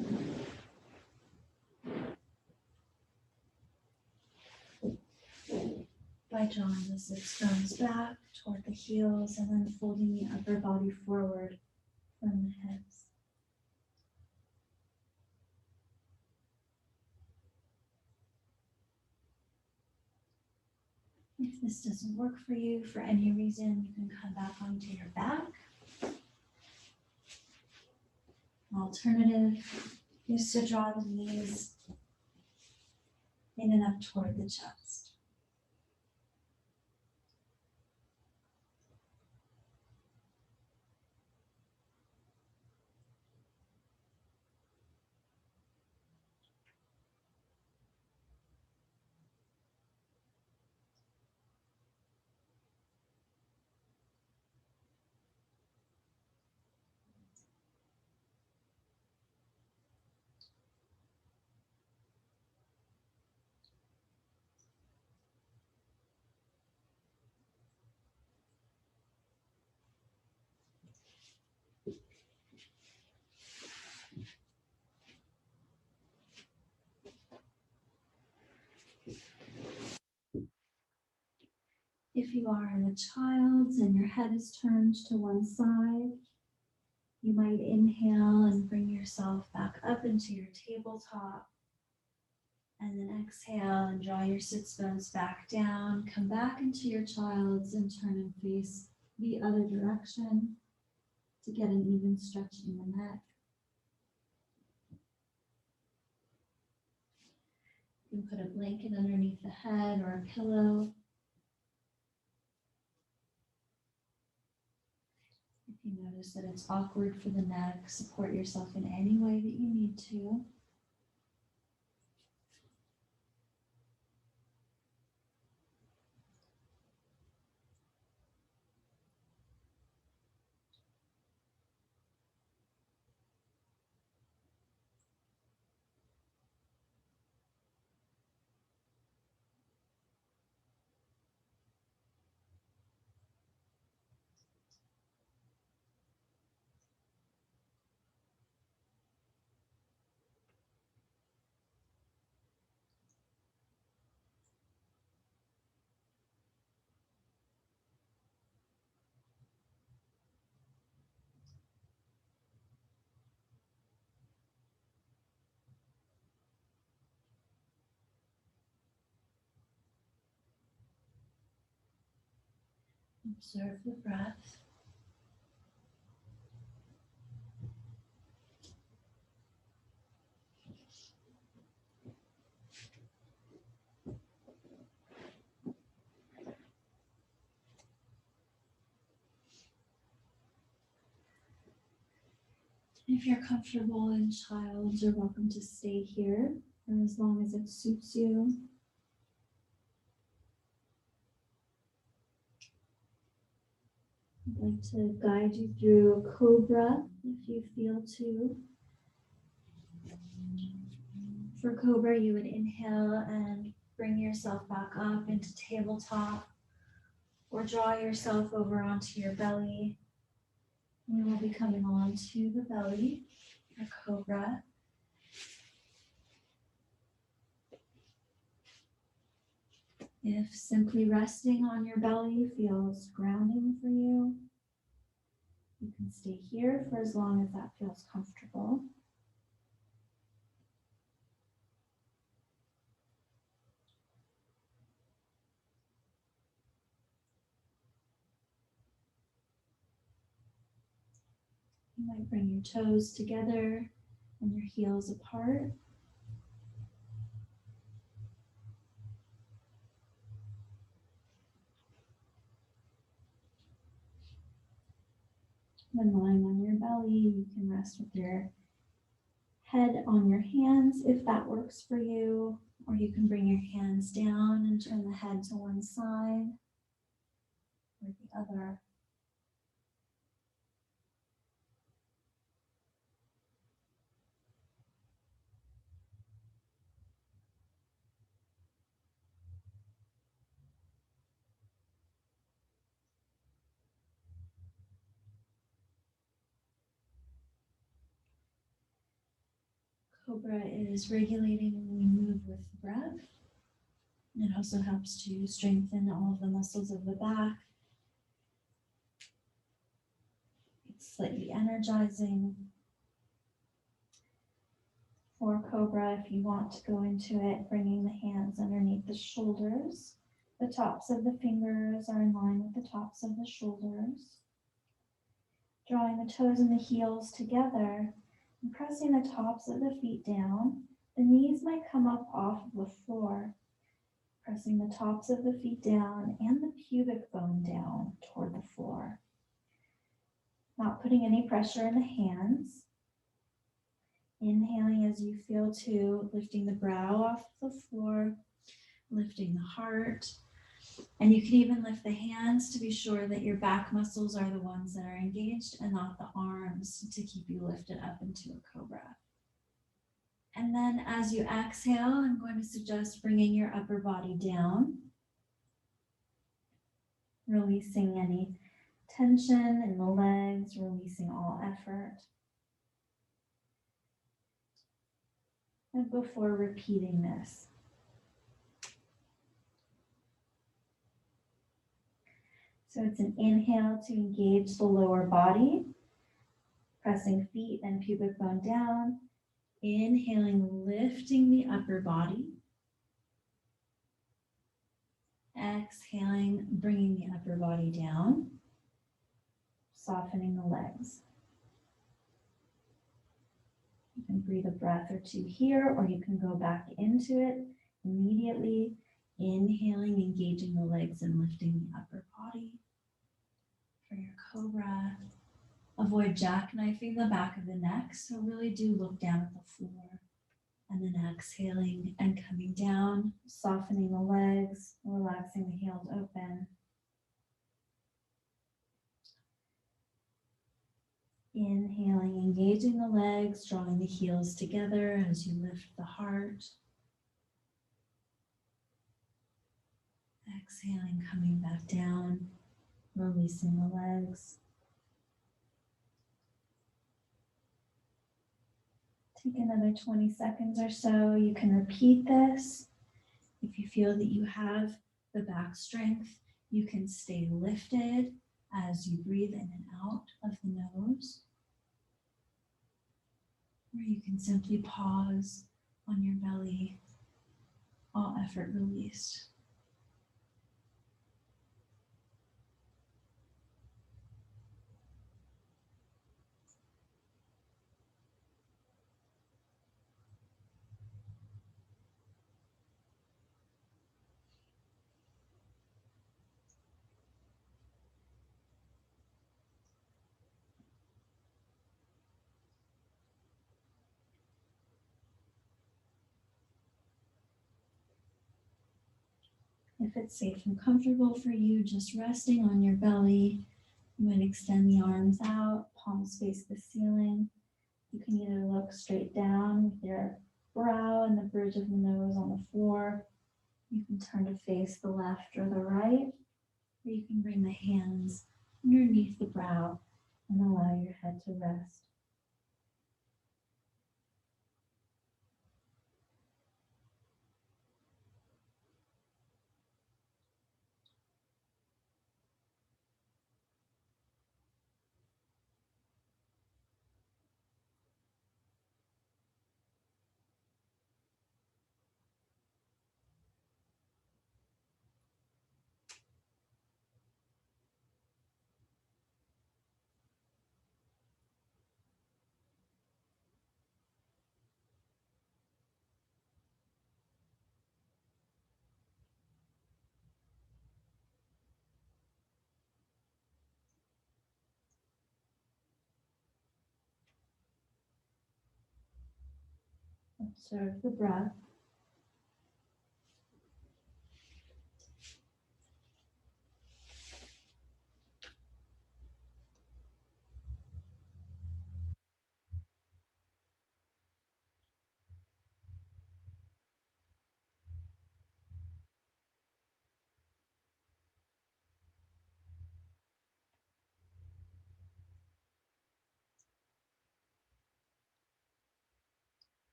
By drawing the sits bones back toward the heels and then folding the upper body forward from the hips. If this doesn't work for you for any reason, you can come back onto your back. Alternative is to draw the knees in and up toward the chest. If you are in a child's and your head is turned to one side, you might inhale and bring yourself back up into your tabletop. And then exhale and draw your sits bones back down. Come back into your child's and turn and face the other direction to get an even stretch in the neck. You can put a blanket underneath the head or a pillow. If you notice that it's awkward for the neck, support yourself in any way that you need to. Observe the breath. If you're comfortable in child, you're welcome to stay here for as long as it suits you. I'd like to guide you through Cobra if you feel to. For Cobra, you would inhale and bring yourself back up into tabletop, or draw yourself over onto your belly. We will be coming on to the belly for Cobra. If simply resting on your belly feels grounding for you, you can stay here for as long as that feels comfortable. You might bring your toes together and your heels apart. When lying on your belly, you can rest with your head on your hands if that works for you, or you can bring your hands down and turn the head to one side or the other. Cobra is regulating when we move with the breath. It also helps to strengthen all of the muscles of the back. It's slightly energizing. For Cobra, if you want to go into it, bringing the hands underneath the shoulders. The tops of the fingers are in line with the tops of the shoulders. Drawing the toes and the heels together and pressing the tops of the feet down. The knees might come up off of the floor. Pressing the tops of the feet down and the pubic bone down toward the floor. Not putting any pressure in the hands. Inhaling as you feel to, lifting the brow off the floor, lifting the heart. And you can even lift the hands to be sure that your back muscles are the ones that are engaged and not the arms to keep you lifted up into a cobra. And then as you exhale, I'm going to suggest bringing your upper body down. Releasing any tension in the legs, releasing all effort. And before repeating this, so it's an inhale to engage the lower body, pressing feet and pubic bone down. Inhaling, lifting the upper body. Exhaling, bringing the upper body down, softening the legs. You can breathe a breath or two here, or you can go back into it immediately. Inhaling, engaging the legs and lifting the upper body. For your cobra, avoid jackknifing the back of the neck, so really do look down at the floor. And then exhaling and coming down, softening the legs, relaxing the heels open. Inhaling, engaging the legs, drawing the heels together as you lift the heart. Exhaling, coming back down, releasing the legs. Take another 20 seconds or so. You can repeat this. If you feel that you have the back strength, you can stay lifted as you breathe in and out of the nose. Or you can simply pause on your belly, all effort released. If it's safe and comfortable for you, just resting on your belly, you might extend the arms out, palms face the ceiling. You can either look straight down with your brow and the bridge of the nose on the floor. You can turn to face the left or the right, or you can bring the hands underneath the brow and allow your head to rest. Observe the breath.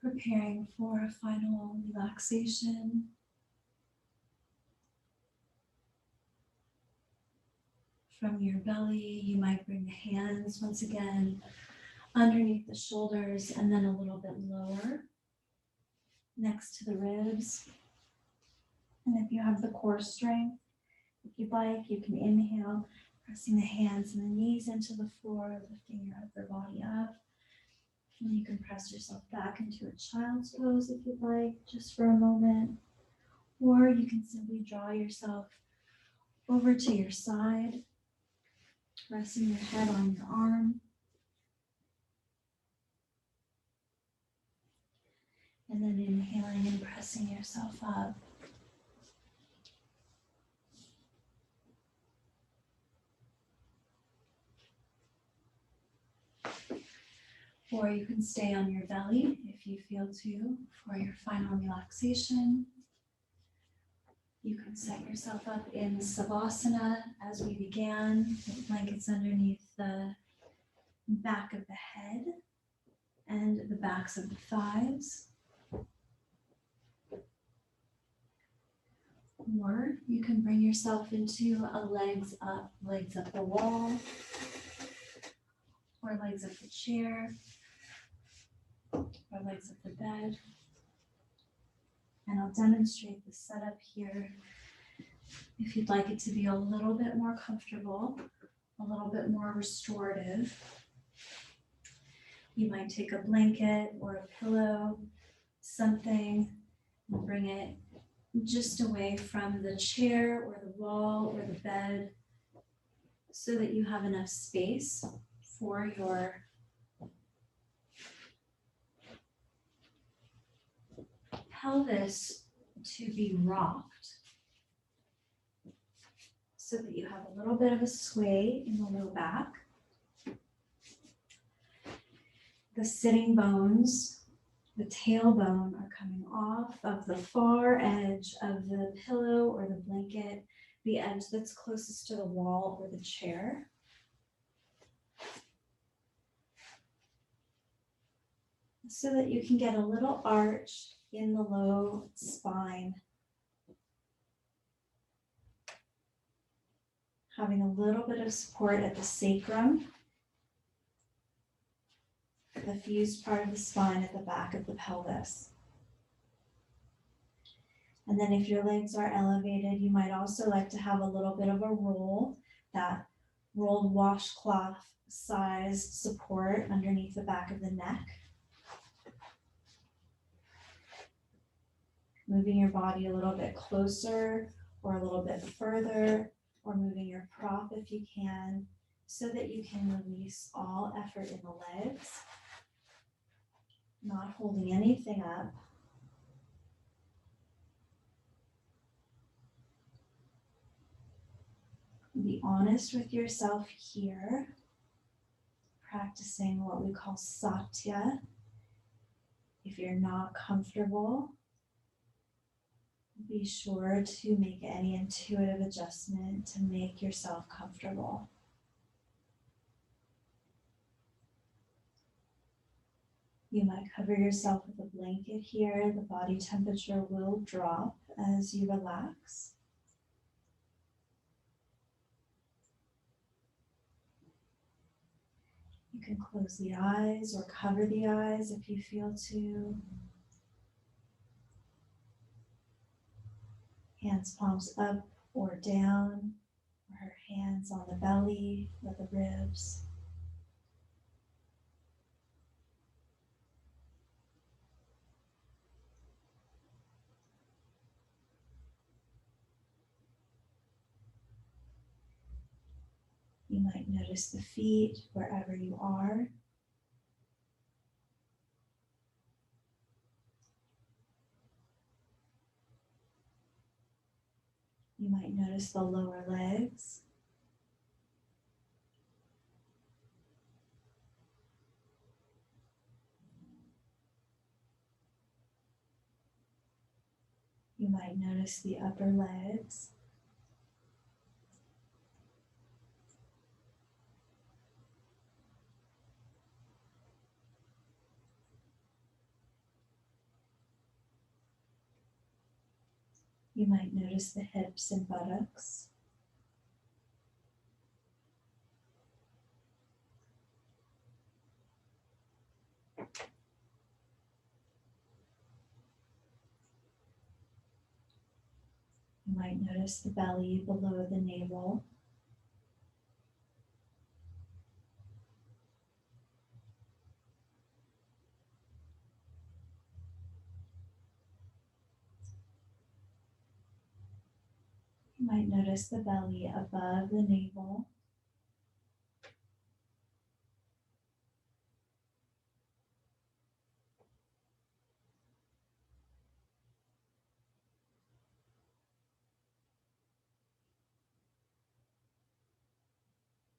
Preparing for a final relaxation. From your belly, you might bring the hands once again underneath the shoulders and then a little bit lower next to the ribs. And if you have the core strength, if you'd like, you can inhale, pressing the hands and the knees into the floor, lifting your upper body up. And you can press yourself back into a child's pose if you'd like, just for a moment. Or you can simply draw yourself over to your side, resting your head on your arm. And then inhaling and pressing yourself up. Or you can stay on your belly if you feel to for your final relaxation. You can set yourself up in Savasana as we began, with blankets underneath the back of the head and the backs of the thighs. Or you can bring yourself into a legs up the wall, or legs up the chair, or legs up the bed. And I'll demonstrate the setup here. If you'd like it to be a little bit more comfortable, a little bit more restorative, you might take a blanket or a pillow, something, and bring it just away from the chair or the wall or the bed so that you have enough space for your pelvis to be rocked, so that you have a little bit of a sway in the low back. The sitting bones, the tailbone, are coming off of the far edge of the pillow or the blanket, the edge that's closest to the wall or the chair. So that you can get a little arch in the low spine. Having a little bit of support at the sacrum, the fused part of the spine at the back of the pelvis. And then if your legs are elevated, you might also like to have a little bit of a roll, that rolled washcloth size support underneath the back of the neck. Moving your body a little bit closer or a little bit further, or moving your prop if you can, so that you can release all effort in the legs, not holding anything up. Be honest with yourself here, practicing what we call satya. If you're not comfortable, be sure to make any intuitive adjustment to make yourself comfortable. You might cover yourself with a blanket here. The body temperature will drop as you relax. You can close the eyes or cover the eyes if you feel to. Hands palms up or down, or her hands on the belly or the ribs. You might notice the feet wherever you are. You might notice the lower legs. You might notice the upper legs. You might notice the hips and buttocks. You might notice the belly below the navel. You might notice the belly above the navel.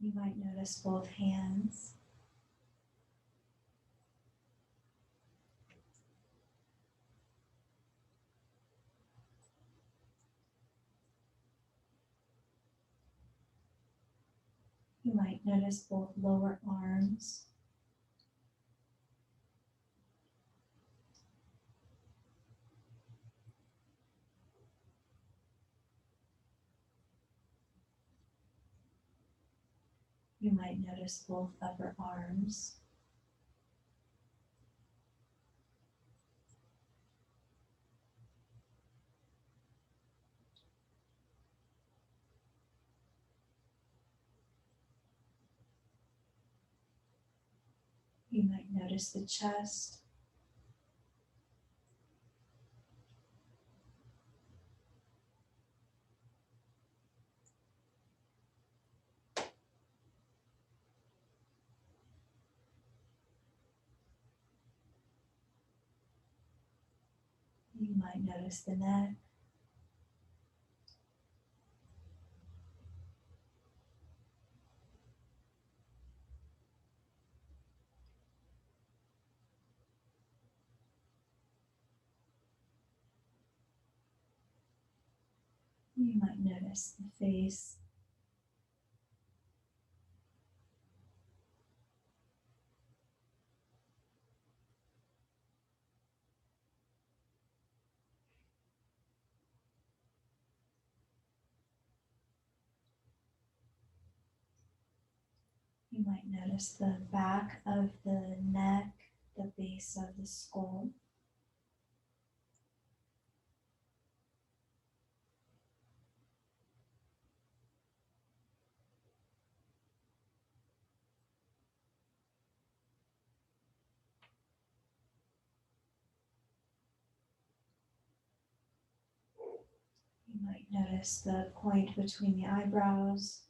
You might notice both hands. You might notice both lower arms. You might notice both upper arms. You might notice the chest. You might notice the neck. You might notice the face. You might notice the back of the neck, the base of the skull. You might notice the point between the eyebrows,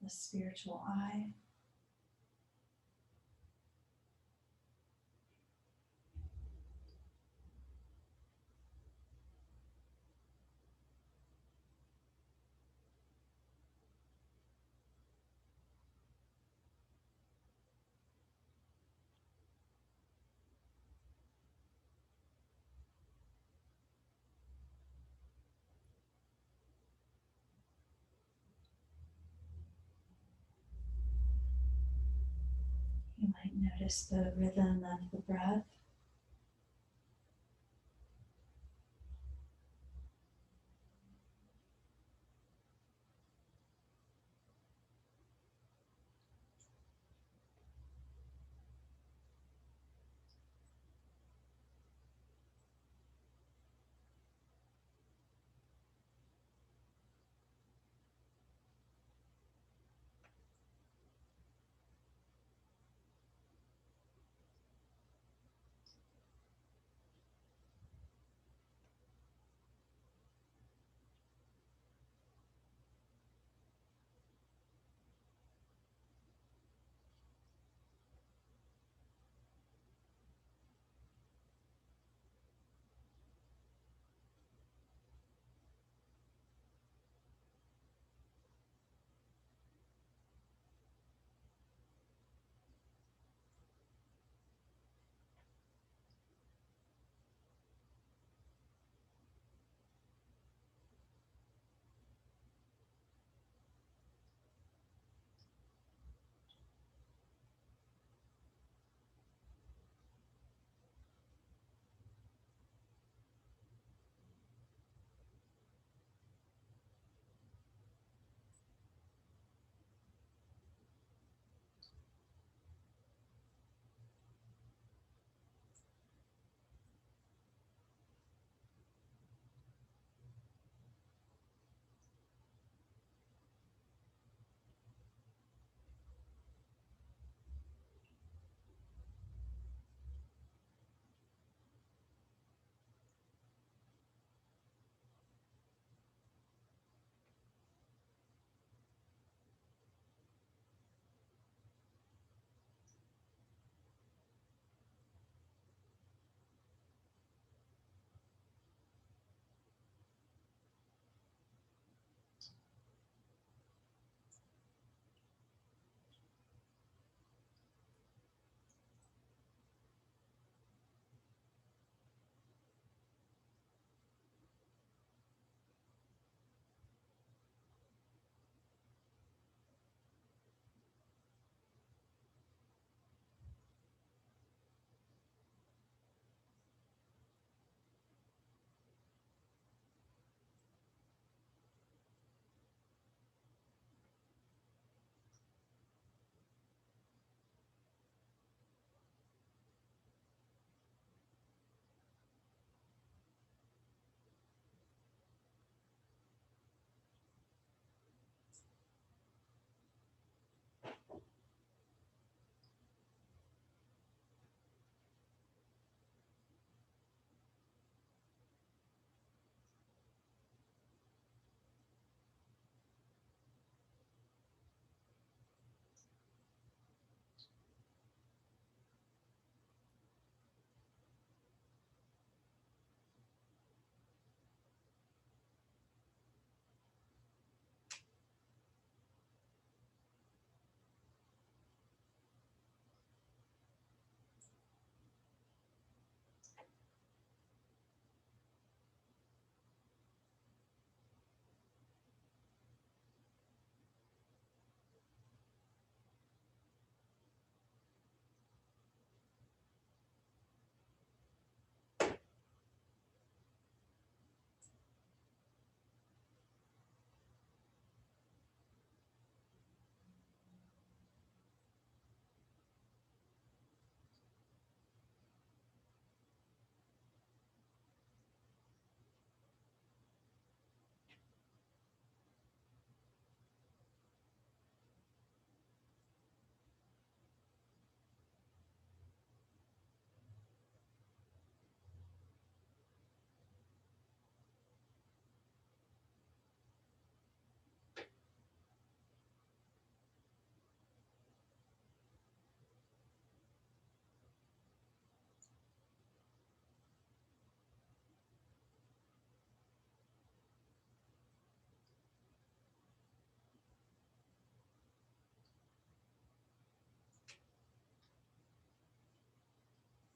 the spiritual eye. notice the rhythm of the breath.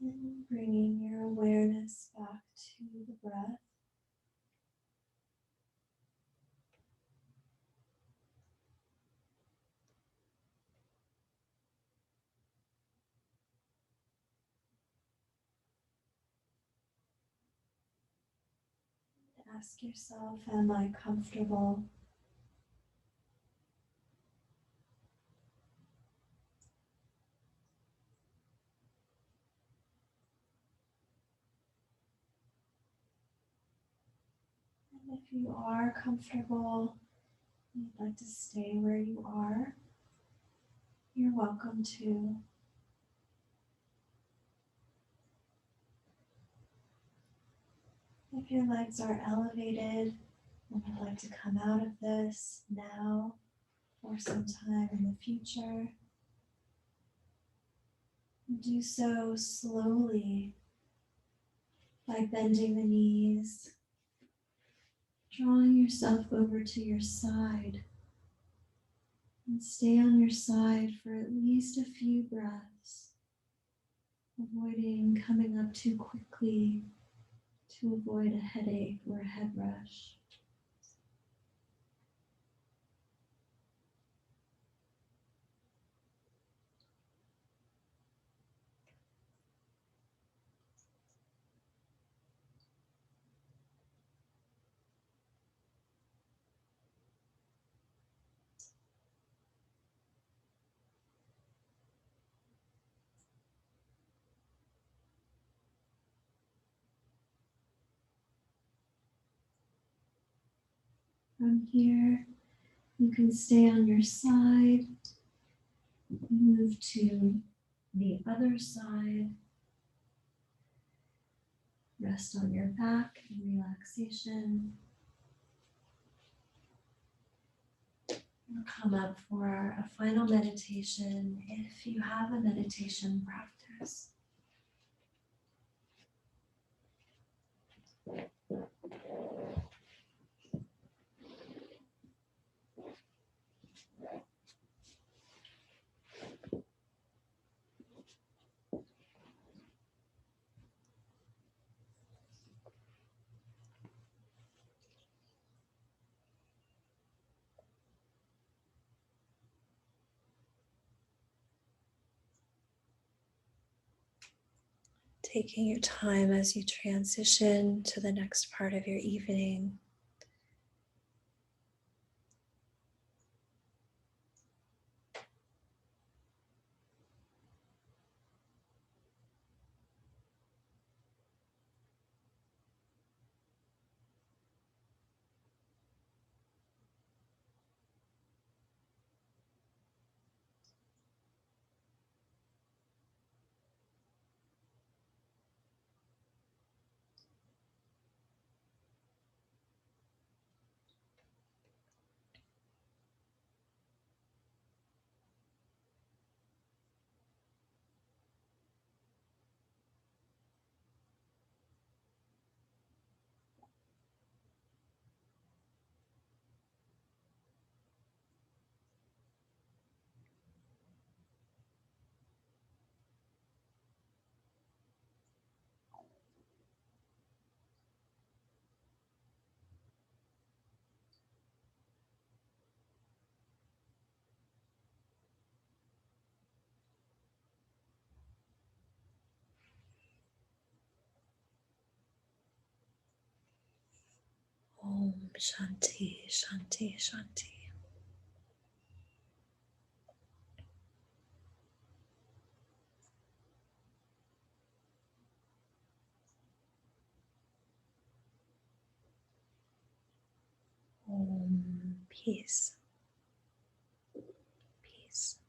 And bringing your awareness back to the breath. Ask yourself, am I comfortable? And if you are comfortable, you'd like to stay where you are, you're welcome to. If your legs are elevated and would like to come out of this now or sometime in the future, do so slowly by bending the knees, drawing yourself over to your side, and stay on your side for at least a few breaths, avoiding coming up too quickly to avoid a headache or a head rush. From here, you can stay on your side, move to the other side, rest on your back in relaxation. We'll come up for a final meditation if you have a meditation practice. Taking your time as you transition to the next part of your evening. Om Shanti, Shanti, Shanti. Om, peace, peace.